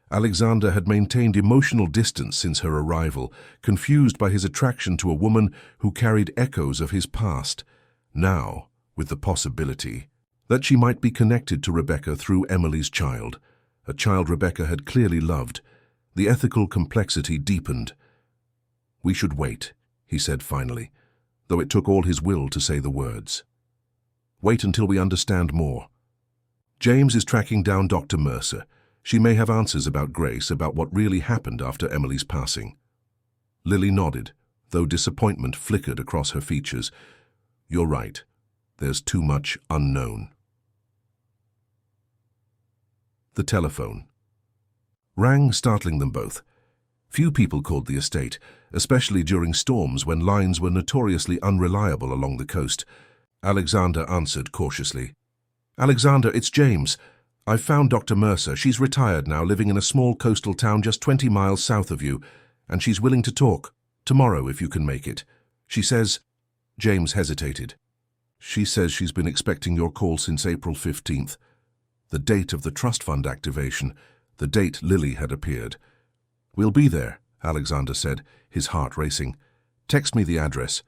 Alexander had maintained emotional distance since her arrival, confused by his attraction to a woman who carried echoes of his past. Now, with the possibility that she might be connected to Rebecca through Emily's child, a child Rebecca had clearly loved, the ethical complexity deepened. "We should wait," he said finally, though it took all his will to say the words. "Wait until we understand more. James is tracking down Dr. Mercer. She may have answers about Grace, about what really happened after Emily's passing." Lily nodded, though disappointment flickered across her features. "You're right. There's too much unknown." The telephone rang, startling them both. Few people called the estate, especially during storms when lines were notoriously unreliable along the coast. Alexander answered cautiously. Alexander, it's James. I've found Dr. Mercer. She's retired now, living in a small coastal town just 20 miles south of you, and she's willing to talk. Tomorrow, if you can make it. She says—" James hesitated. "She says she's been expecting your call since April 15th. The date of the trust fund activation, the date Lily had appeared." "We'll be there," Alexander said, his heart racing. "Text me the address."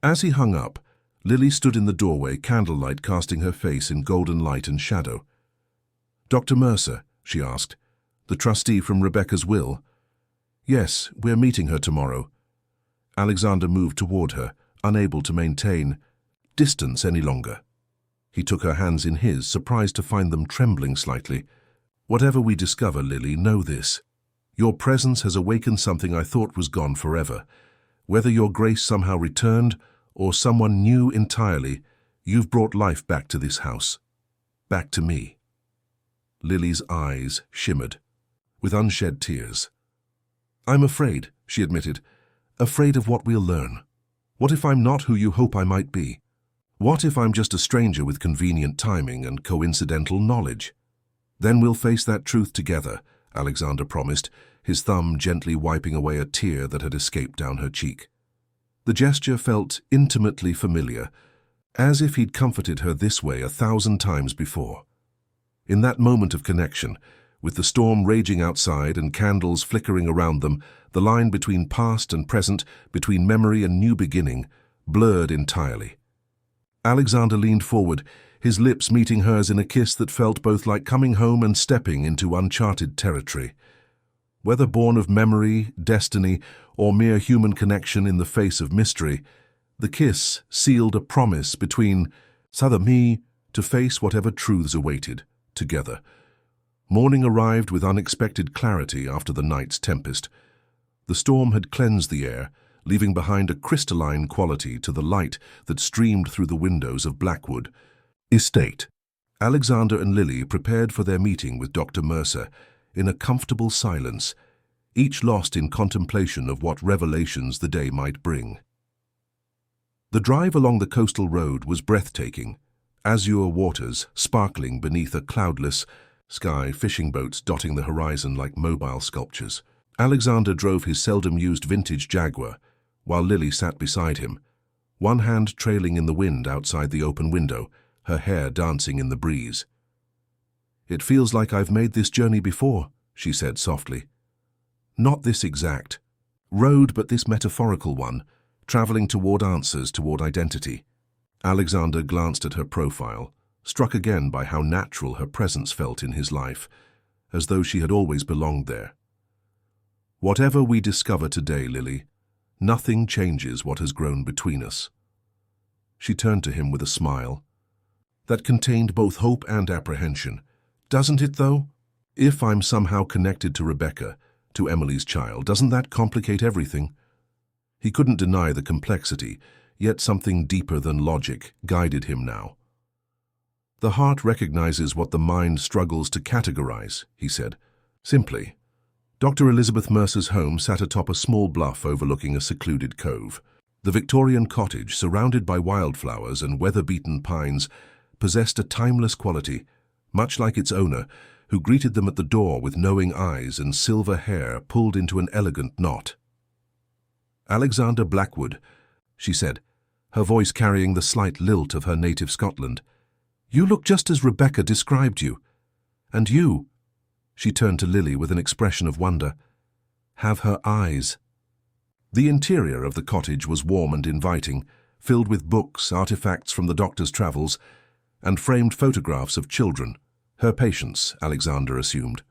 As he hung up, Lily stood in the doorway, candlelight casting her face in golden light and shadow. "Dr. Mercer," she asked, "the trustee from Rebecca's will?" "Yes, we're meeting her tomorrow." Alexander moved toward her, unable to maintain distance any longer. He took her hands in his, surprised to find them trembling slightly. "Whatever we discover, Lily, know this. Your presence has awakened something I thought was gone forever. Whether your grace somehow returned or someone new entirely, you've brought life back to this house. Back to me." Lily's eyes shimmered, with unshed tears. "I'm afraid," she admitted. "Afraid of what we'll learn. What if I'm not who you hope I might be? What if I'm just a stranger with convenient timing and coincidental knowledge? Then we'll face that truth together," Alexander promised, his thumb gently wiping away a tear that had escaped down her cheek. The gesture felt intimately familiar, as if he'd comforted her this way 1,000 times before. In that moment of connection, with the storm raging outside and candles flickering around them, the line between past and present, between memory and new beginning, blurred entirely. Alexander leaned forward, his lips meeting hers in a kiss that felt both like coming home and stepping into uncharted territory. Whether born of memory, destiny, or mere human connection in the face of mystery, the kiss sealed a promise between me to face whatever truths awaited, together. Morning arrived with unexpected clarity after the night's tempest. The storm had cleansed the air, leaving behind a crystalline quality to the light that streamed through the windows of Blackwood Estate. Alexander and Lily prepared for their meeting with Dr. Mercer in a comfortable silence, each lost in contemplation of what revelations the day might bring. The drive along the coastal road was breathtaking, azure waters sparkling beneath a cloudless sky, fishing boats dotting the horizon like mobile sculptures. Alexander drove his seldom-used vintage Jaguar, while Lily sat beside him, one hand trailing in the wind outside the open window, her hair dancing in the breeze. "It feels like I've made this journey before," she said softly. "Not this exact road, but this metaphorical one, traveling toward answers, toward identity." Alexander glanced at her profile, struck again by how natural her presence felt in his life, as though she had always belonged there. "Whatever we discover today, Lily, nothing changes what has grown between us." She turned to him with a smile that contained both hope and apprehension. "Doesn't it, though? If I'm somehow connected to Rebecca, to Emily's child, doesn't that complicate everything?" He couldn't deny the complexity, yet something deeper than logic guided him now. "The heart recognizes what the mind struggles to categorize," he said, simply. Dr. Elizabeth Mercer's home sat atop a small bluff overlooking a secluded cove. The Victorian cottage, surrounded by wildflowers and weather-beaten pines, possessed a timeless quality, much like its owner, who greeted them at the door with knowing eyes and silver hair pulled into an elegant knot. "Alexander Blackwood," she said, her voice carrying the slight lilt of her native Scotland. "You look just as Rebecca described you. And you," she turned to Lily with an expression of wonder, "have her eyes." The interior of the cottage was warm and inviting, filled with books, artifacts from the doctor's travels, and framed photographs of children, her patients, Alexander assumed.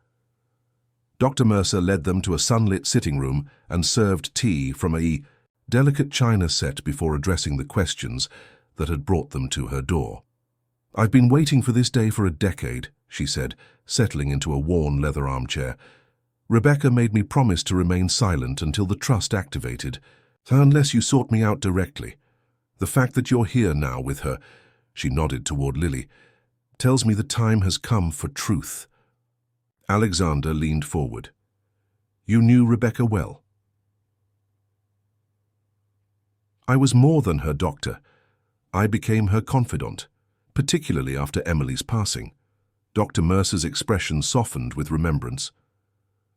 Dr. Mercer led them to a sunlit sitting room and served tea from a delicate china set before addressing the questions that had brought them to her door. "I've been waiting for this day for a decade," she said, settling into a worn leather armchair. "Rebecca made me promise to remain silent until the trust activated, unless you sought me out directly. The fact that you're here now with her," she nodded toward Lily, "tells me the time has come for truth." Alexander leaned forward. "You knew Rebecca well?" "I was more than her doctor. I became her confidant, particularly after Emily's passing. Dr. Mercer's expression softened with remembrance.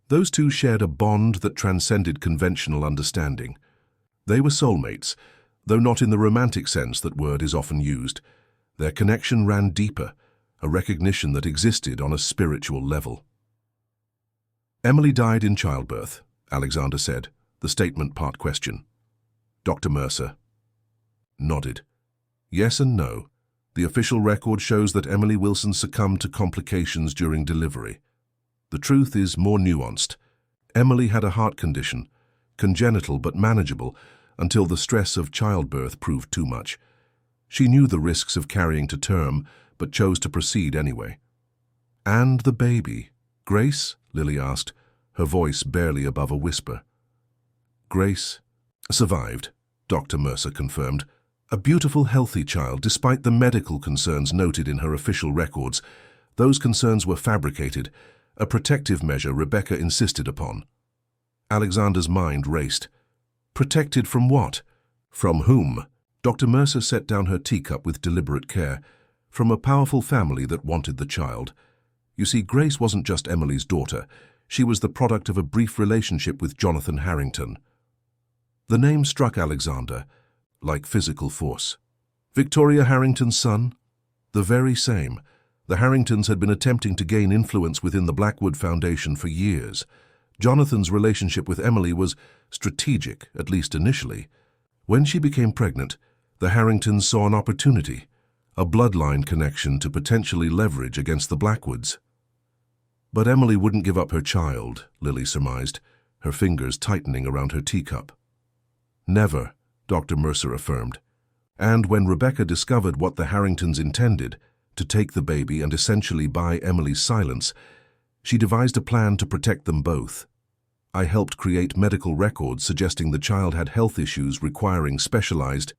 Those two shared a bond that transcended conventional understanding. They were soulmates, though not in the romantic sense that word is often used. Their connection ran deeper, a recognition that existed on a spiritual level. Emily died in childbirth, Alexander said, the statement part question. Dr. Mercer nodded. Yes and no. The official record shows that Emily Wilson succumbed to complications during delivery. The truth is more nuanced. Emily had a heart condition, congenital but manageable, until the stress of childbirth proved too much. She knew the risks of carrying to term, but chose to proceed anyway. And the baby, Grace? Lily asked, her voice barely above a whisper. Grace survived, Dr. Mercer confirmed. A beautiful, healthy child, despite the medical concerns noted in her official records. Those concerns were fabricated, a protective measure Rebecca insisted upon. Alexander's mind raced. Protected from what? From whom? Dr. Mercer set down her teacup with deliberate care. From a powerful family that wanted the child. You see, Grace wasn't just Emily's daughter. She was the product of a brief relationship with Jonathan Harrington. The name struck Alexander like physical force. Victoria Harrington's son? The very same. The Harringtons had been attempting to gain influence within the Blackwood Foundation for years. Jonathan's relationship with Emily was strategic, at least initially. When she became pregnant, the Harringtons saw an opportunity, a bloodline connection to potentially leverage against the Blackwoods. But Emily wouldn't give up her child, Lily surmised, her fingers tightening around her teacup. Never, Dr. Mercer affirmed. And when Rebecca discovered what the Harringtons intended, to take the baby and essentially buy Emily's silence, she devised a plan to protect them both. I helped create medical records suggesting the child had health issues requiring specialized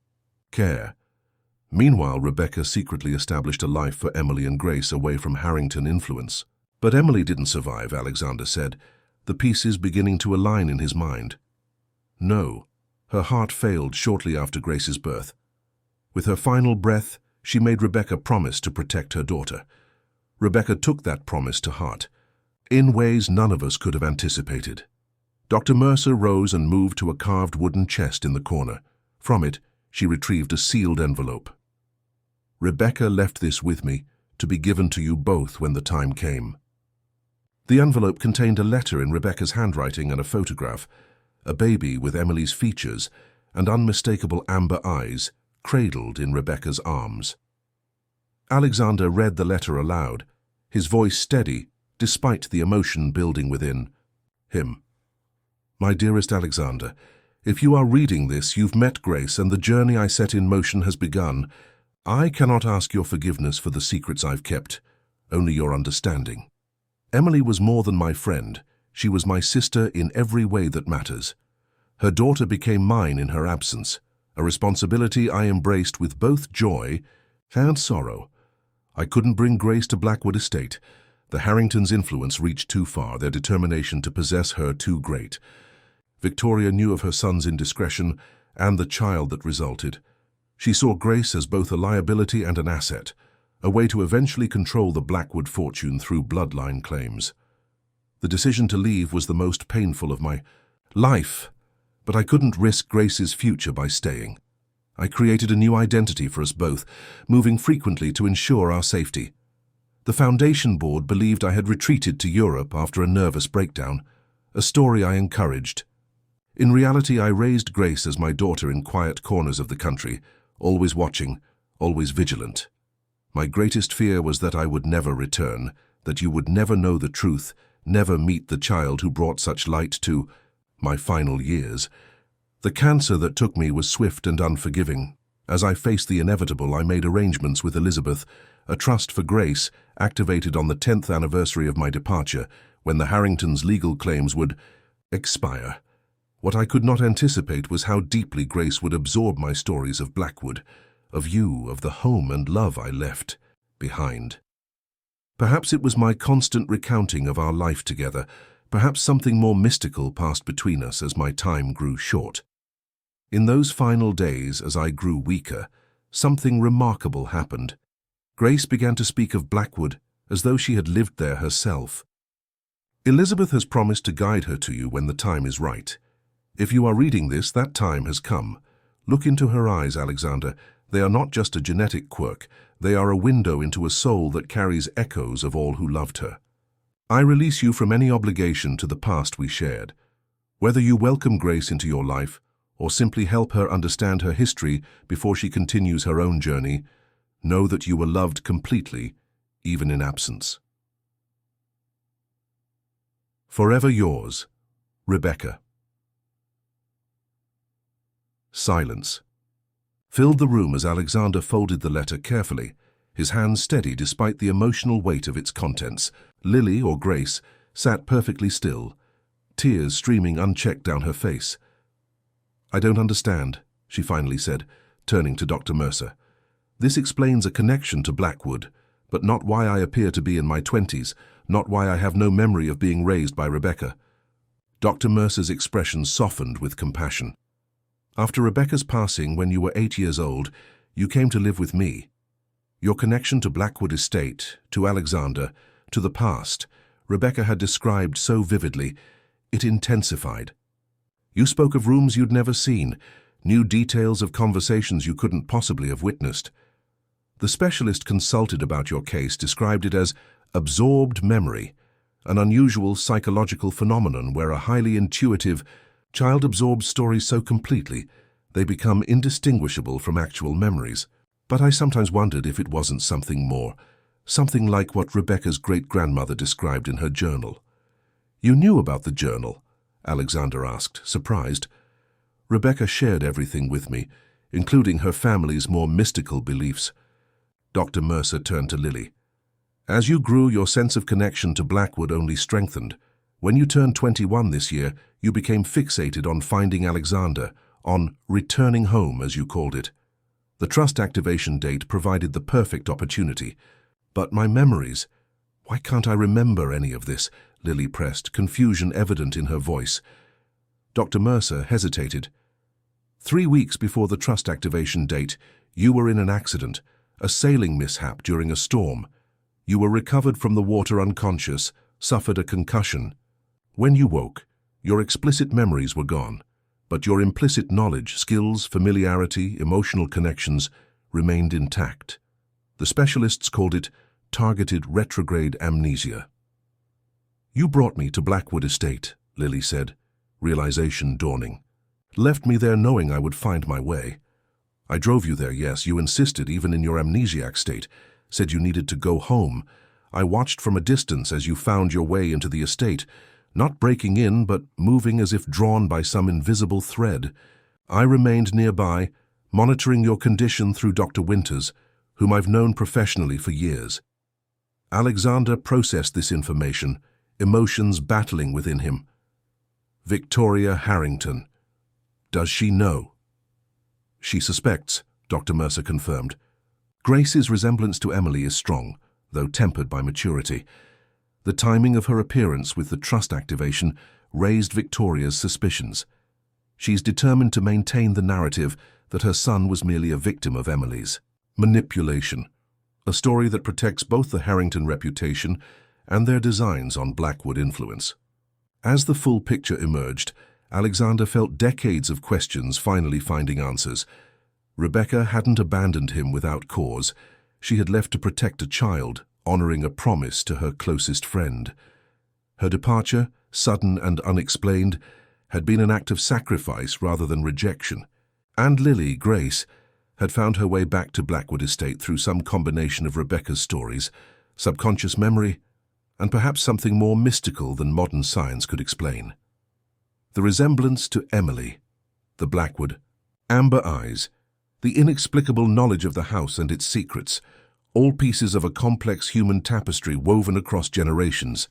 care. Meanwhile, Rebecca secretly established a life for Emily and Grace away from Harrington influence. But Emily didn't survive, Alexander said, the pieces beginning to align in his mind. No. Her heart failed shortly after Grace's birth. With her final breath, she made Rebecca promise to protect her daughter. Rebecca took that promise to heart, in ways none of us could have anticipated. Dr. Mercer rose and moved to a carved wooden chest in the corner. From it, she retrieved a sealed envelope. Rebecca left this with me, to be given to you both when the time came. The envelope contained a letter in Rebecca's handwriting and a photograph, a baby with Emily's features and unmistakable amber eyes cradled in Rebecca's arms. Alexander read the letter aloud, his voice steady despite the emotion building within him. My dearest Alexander, if you are reading this, you've met Grace and the journey I set in motion has begun. I cannot ask your forgiveness for the secrets I've kept, only your understanding. Emily was more than my friend. She was my sister in every way that matters. Her daughter became mine in her absence, a responsibility I embraced with both joy and sorrow. I couldn't bring Grace to Blackwood Estate. The Harringtons' influence reached too far, their determination to possess her too great. Victoria knew of her son's indiscretion and the child that resulted. She saw Grace as both a liability and an asset, a way to eventually control the Blackwood fortune through bloodline claims. The decision to leave was the most painful of my life, but I couldn't risk Grace's future by staying. I created a new identity for us both, moving frequently to ensure our safety. The foundation board believed I had retreated to Europe after a nervous breakdown, a story I encouraged. In reality, I raised Grace as my daughter in quiet corners of the country, always watching, always vigilant. My greatest fear was that I would never return, that you would never know the truth, never meet the child who brought such light to my final years. The cancer that took me was swift and unforgiving. As I faced the inevitable, I made arrangements with Elizabeth, a trust for Grace, activated on the 10th anniversary of my departure, when the Harringtons' legal claims would expire. What I could not anticipate was how deeply Grace would absorb my stories of Blackwood, of you, of the home and love I left behind. Perhaps it was my constant recounting of our life together, perhaps something more mystical passed between us as my time grew short. In those final days, as I grew weaker, something remarkable happened. Grace began to speak of Blackwood as though she had lived there herself. Elizabeth has promised to guide her to you when the time is right. If you are reading this, that time has come. Look into her eyes, Alexander. They are not just a genetic quirk. They are a window into a soul that carries echoes of all who loved her. I release you from any obligation to the past we shared. Whether you welcome Grace into your life or simply help her understand her history before she continues her own journey, know that you were loved completely, even in absence. Forever yours, Rebecca. Silence filled the room as Alexander folded the letter carefully, his hands steady despite the emotional weight of its contents. Lily, or Grace, sat perfectly still, tears streaming unchecked down her face. "I don't understand," she finally said, turning to Dr. Mercer. "This explains a connection to Blackwood, but not why I appear to be in my 20s, not why I have no memory of being raised by Rebecca." Dr. Mercer's expression softened with compassion. "After Rebecca's passing, when you were 8 years old, you came to live with me. Your connection to Blackwood Estate, to Alexander, to the past, Rebecca had described so vividly, it intensified. You spoke of rooms you'd never seen, new details of conversations you couldn't possibly have witnessed. The specialist consulted about your case described it as absorbed memory, an unusual psychological phenomenon where a highly intuitive child absorbs stories so completely they become indistinguishable from actual memories. But I sometimes wondered if it wasn't something more, something like what Rebecca's great-grandmother described in her journal." "You knew about the journal?" Alexander asked, surprised. "Rebecca shared everything with me, including her family's more mystical beliefs." Dr. Mercer turned to Lily. "As you grew, your sense of connection to Blackwood only strengthened. When you turned 21 this year, you became fixated on finding Alexander, on returning home, as you called it. The trust activation date provided the perfect opportunity. But my memories, why can't I remember any of this?" Lily pressed, confusion evident in her voice. Dr. Mercer hesitated. 3 weeks before the trust activation date, you were in an accident, a sailing mishap during a storm. You were recovered from the water unconscious, suffered a concussion. When you woke, your explicit memories were gone, but your implicit knowledge, skills, familiarity, emotional connections remained intact. The specialists called it targeted retrograde amnesia. "You brought me to Blackwood Estate," Lily said, realization dawning. "Left me there knowing I would find my way. I drove you there, yes, you insisted even in your amnesiac state, said you needed to go home. I watched from a distance as you found your way into the estate, not breaking in, but moving as if drawn by some invisible thread. I remained nearby, monitoring your condition through Dr. Winters, whom I've known professionally for years." Alexander processed this information, emotions battling within him. Victoria Harrington. Does she know? "She suspects," Dr. Mercer confirmed. "Grace's resemblance to Emily is strong, though tempered by maturity. The timing of her appearance with the trust activation raised Victoria's suspicions. She's determined to maintain the narrative that her son was merely a victim of Emily's manipulation, a story that protects both the Harrington reputation and their designs on Blackwood influence." As the full picture emerged, Alexander felt decades of questions finally finding answers. Rebecca hadn't abandoned him without cause. She had left to protect a child, honoring a promise to her closest friend. Her departure, sudden and unexplained, had been an act of sacrifice rather than rejection. And Lily, Grace, had found her way back to Blackwood Estate through some combination of Rebecca's stories, subconscious memory, and perhaps something more mystical than modern science could explain. The resemblance to Emily, the Blackwood, amber eyes, the inexplicable knowledge of the house and its secrets, all pieces of a complex human tapestry woven across generations.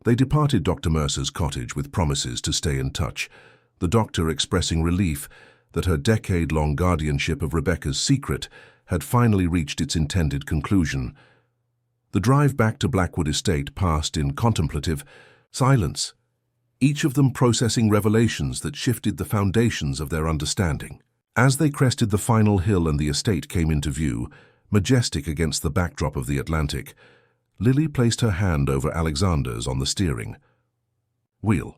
They departed Dr. Mercer's cottage with promises to stay in touch, the doctor expressing relief that her decade-long guardianship of Rebecca's secret had finally reached its intended conclusion. The drive back to Blackwood Estate passed in contemplative silence, each of them processing revelations that shifted the foundations of their understanding. As they crested the final hill and the estate came into view, Majestic against the backdrop of the Atlantic, Lily placed her hand over Alexander's on the steering wheel.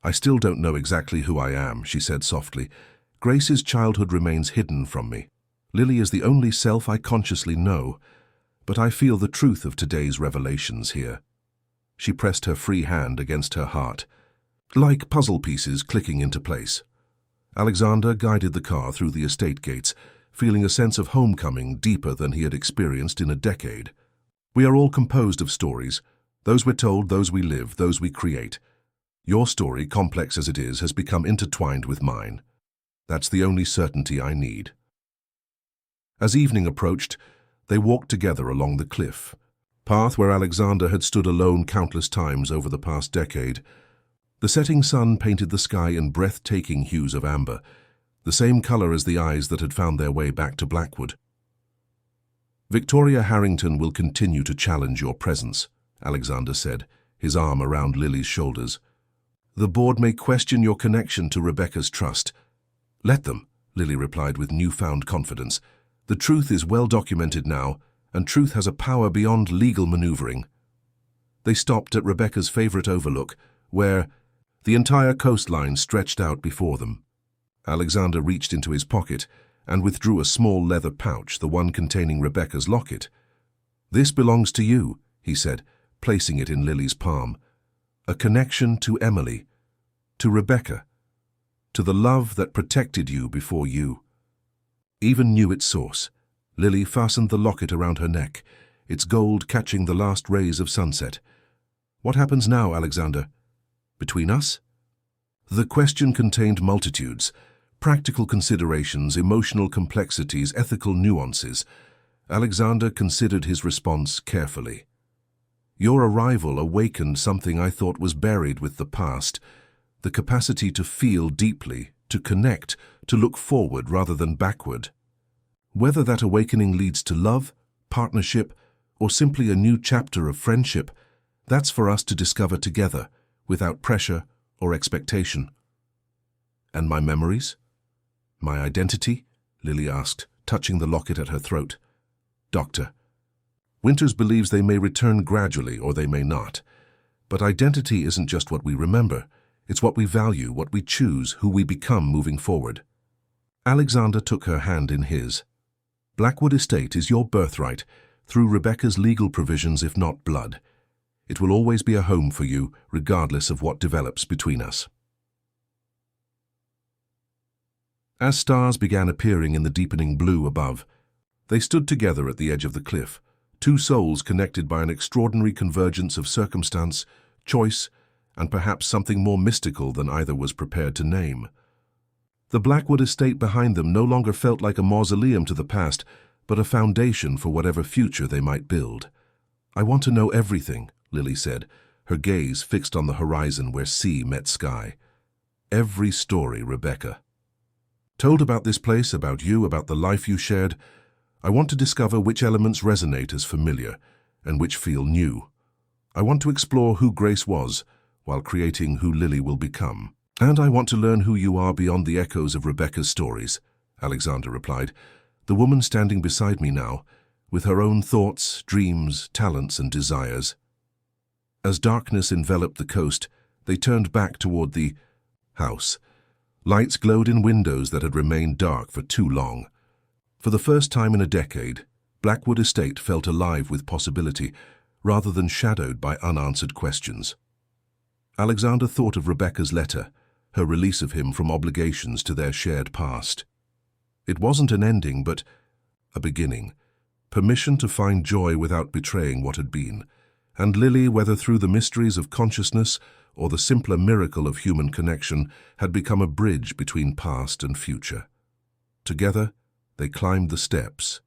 "I still don't know exactly who I am," she said softly. "Grace's childhood remains hidden from me. Lily is the only self I consciously know, but I feel the truth of today's revelations here." She pressed her free hand against her heart, like puzzle pieces clicking into place. Alexander guided the car through the estate gates, feeling a sense of homecoming deeper than he had experienced in a decade. "We are all composed of stories. Those we're told, those we live, those we create. Your story, complex as it is, has become intertwined with mine. That's the only certainty I need." As evening approached, they walked together along the cliff path where Alexander had stood alone countless times over the past decade. The setting sun painted the sky in breathtaking hues of amber, the same color as the eyes that had found their way back to Blackwood. "Victoria Harrington will continue to challenge your presence," Alexander said, his arm around Lily's shoulders. "The board may question your connection to Rebecca's trust." "Let them," Lily replied with newfound confidence. "The truth is well documented now, and truth has a power beyond legal maneuvering." They stopped at Rebecca's favorite overlook, where the entire coastline stretched out before them. Alexander reached into his pocket and withdrew a small leather pouch, the one containing Rebecca's locket. "This belongs to you," he said, placing it in Lily's palm. "A connection to Emily, to Rebecca, to the love that protected you before you even knew its source." Lily fastened the locket around her neck, its gold catching the last rays of sunset. "What happens now, Alexander? Between us?" The question contained multitudes, practical considerations, emotional complexities, ethical nuances. Alexander considered his response carefully. "Your arrival awakened something I thought was buried with the past, the capacity to feel deeply, to connect, to look forward rather than backward. Whether that awakening leads to love, partnership, or simply a new chapter of friendship, that's for us to discover together, without pressure or expectation." "And my memories? My identity?" Lily asked, touching the locket at her throat. "Doctor, Winters believes they may return gradually or they may not. But identity isn't just what we remember. It's what we value, what we choose, who we become moving forward." Alexander took her hand in his. "Blackwood Estate is your birthright, through Rebecca's legal provisions if not blood. It will always be a home for you, regardless of what develops between us." As stars began appearing in the deepening blue above, they stood together at the edge of the cliff, two souls connected by an extraordinary convergence of circumstance, choice, and perhaps something more mystical than either was prepared to name. The Blackwood Estate behind them no longer felt like a mausoleum to the past, but a foundation for whatever future they might build. "I want to know everything," Lily said, her gaze fixed on the horizon where sea met sky. "Every story, Rebecca. Told about this place, about you, about the life you shared, I want to discover which elements resonate as familiar and which feel new. I want to explore who Grace was while creating who Lily will become. And I want to learn who you are beyond the echoes of Rebecca's stories," Alexander replied, the woman standing beside me now, with her own thoughts, dreams, talents, and desires. As darkness enveloped the coast, they turned back toward the house. Lights glowed in windows that had remained dark for too long. For the first time in a decade, Blackwood Estate felt alive with possibility, rather than shadowed by unanswered questions. Alexander thought of Rebecca's letter, her release of him from obligations to their shared past. It wasn't an ending, but a beginning. Permission to find joy without betraying what had been. And Lily, whether through the mysteries of consciousness or the simpler miracle of human connection, had become a bridge between past and future. Together, they climbed the steps.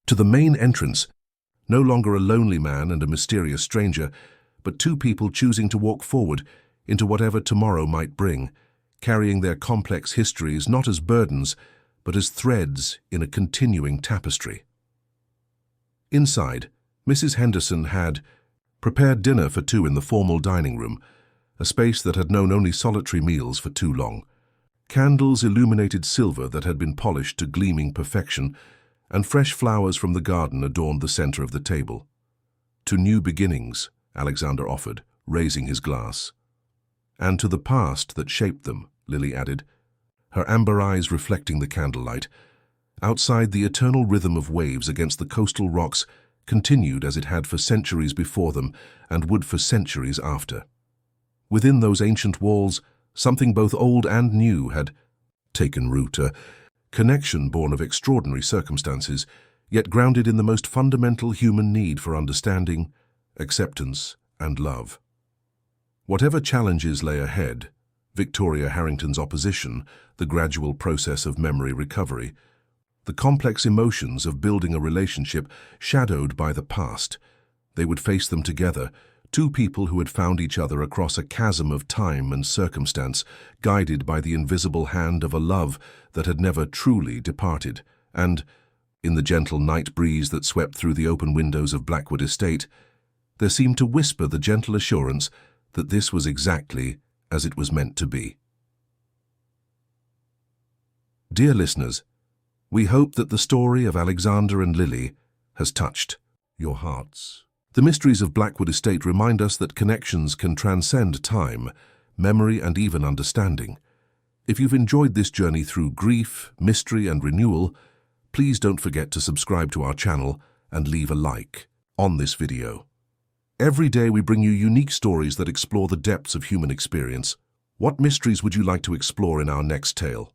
To the main entrance, no longer a lonely man and a mysterious stranger, but two people choosing to walk forward into whatever tomorrow might bring, carrying their complex histories not as burdens, but as threads in a continuing tapestry. Inside, Mrs. Henderson had prepared dinner for two in the formal dining room, a space that had known only solitary meals for too long. Candles illuminated silver that had been polished to gleaming perfection, and fresh flowers from the garden adorned the center of the table. "To new beginnings," Alexander offered, raising his glass. "And to the past that shaped them," Lily added, her amber eyes reflecting the candlelight. Outside, the eternal rhythm of waves against the coastal rocks continued as it had for centuries before them and would for centuries after. Within those ancient walls, something both old and new had taken root, a connection born of extraordinary circumstances, yet grounded in the most fundamental human need for understanding, acceptance, and love. Whatever challenges lay ahead, Victoria Harrington's opposition, the gradual process of memory recovery, the complex emotions of building a relationship shadowed by the past, they would face them together, two people who had found each other across a chasm of time and circumstance, guided by the invisible hand of a love that had never truly departed. And, in the gentle night breeze that swept through the open windows of Blackwood Estate, there seemed to whisper the gentle assurance that this was exactly as it was meant to be. Dear listeners, we hope that the story of Alexander and Lily has touched your hearts. The mysteries of Blackwood Estate remind us that connections can transcend time, memory, and even understanding. If you've enjoyed this journey through grief, mystery, and renewal, please don't forget to subscribe to our channel and leave a like on this video. Every day we bring you unique stories that explore the depths of human experience. What mysteries would you like to explore in our next tale?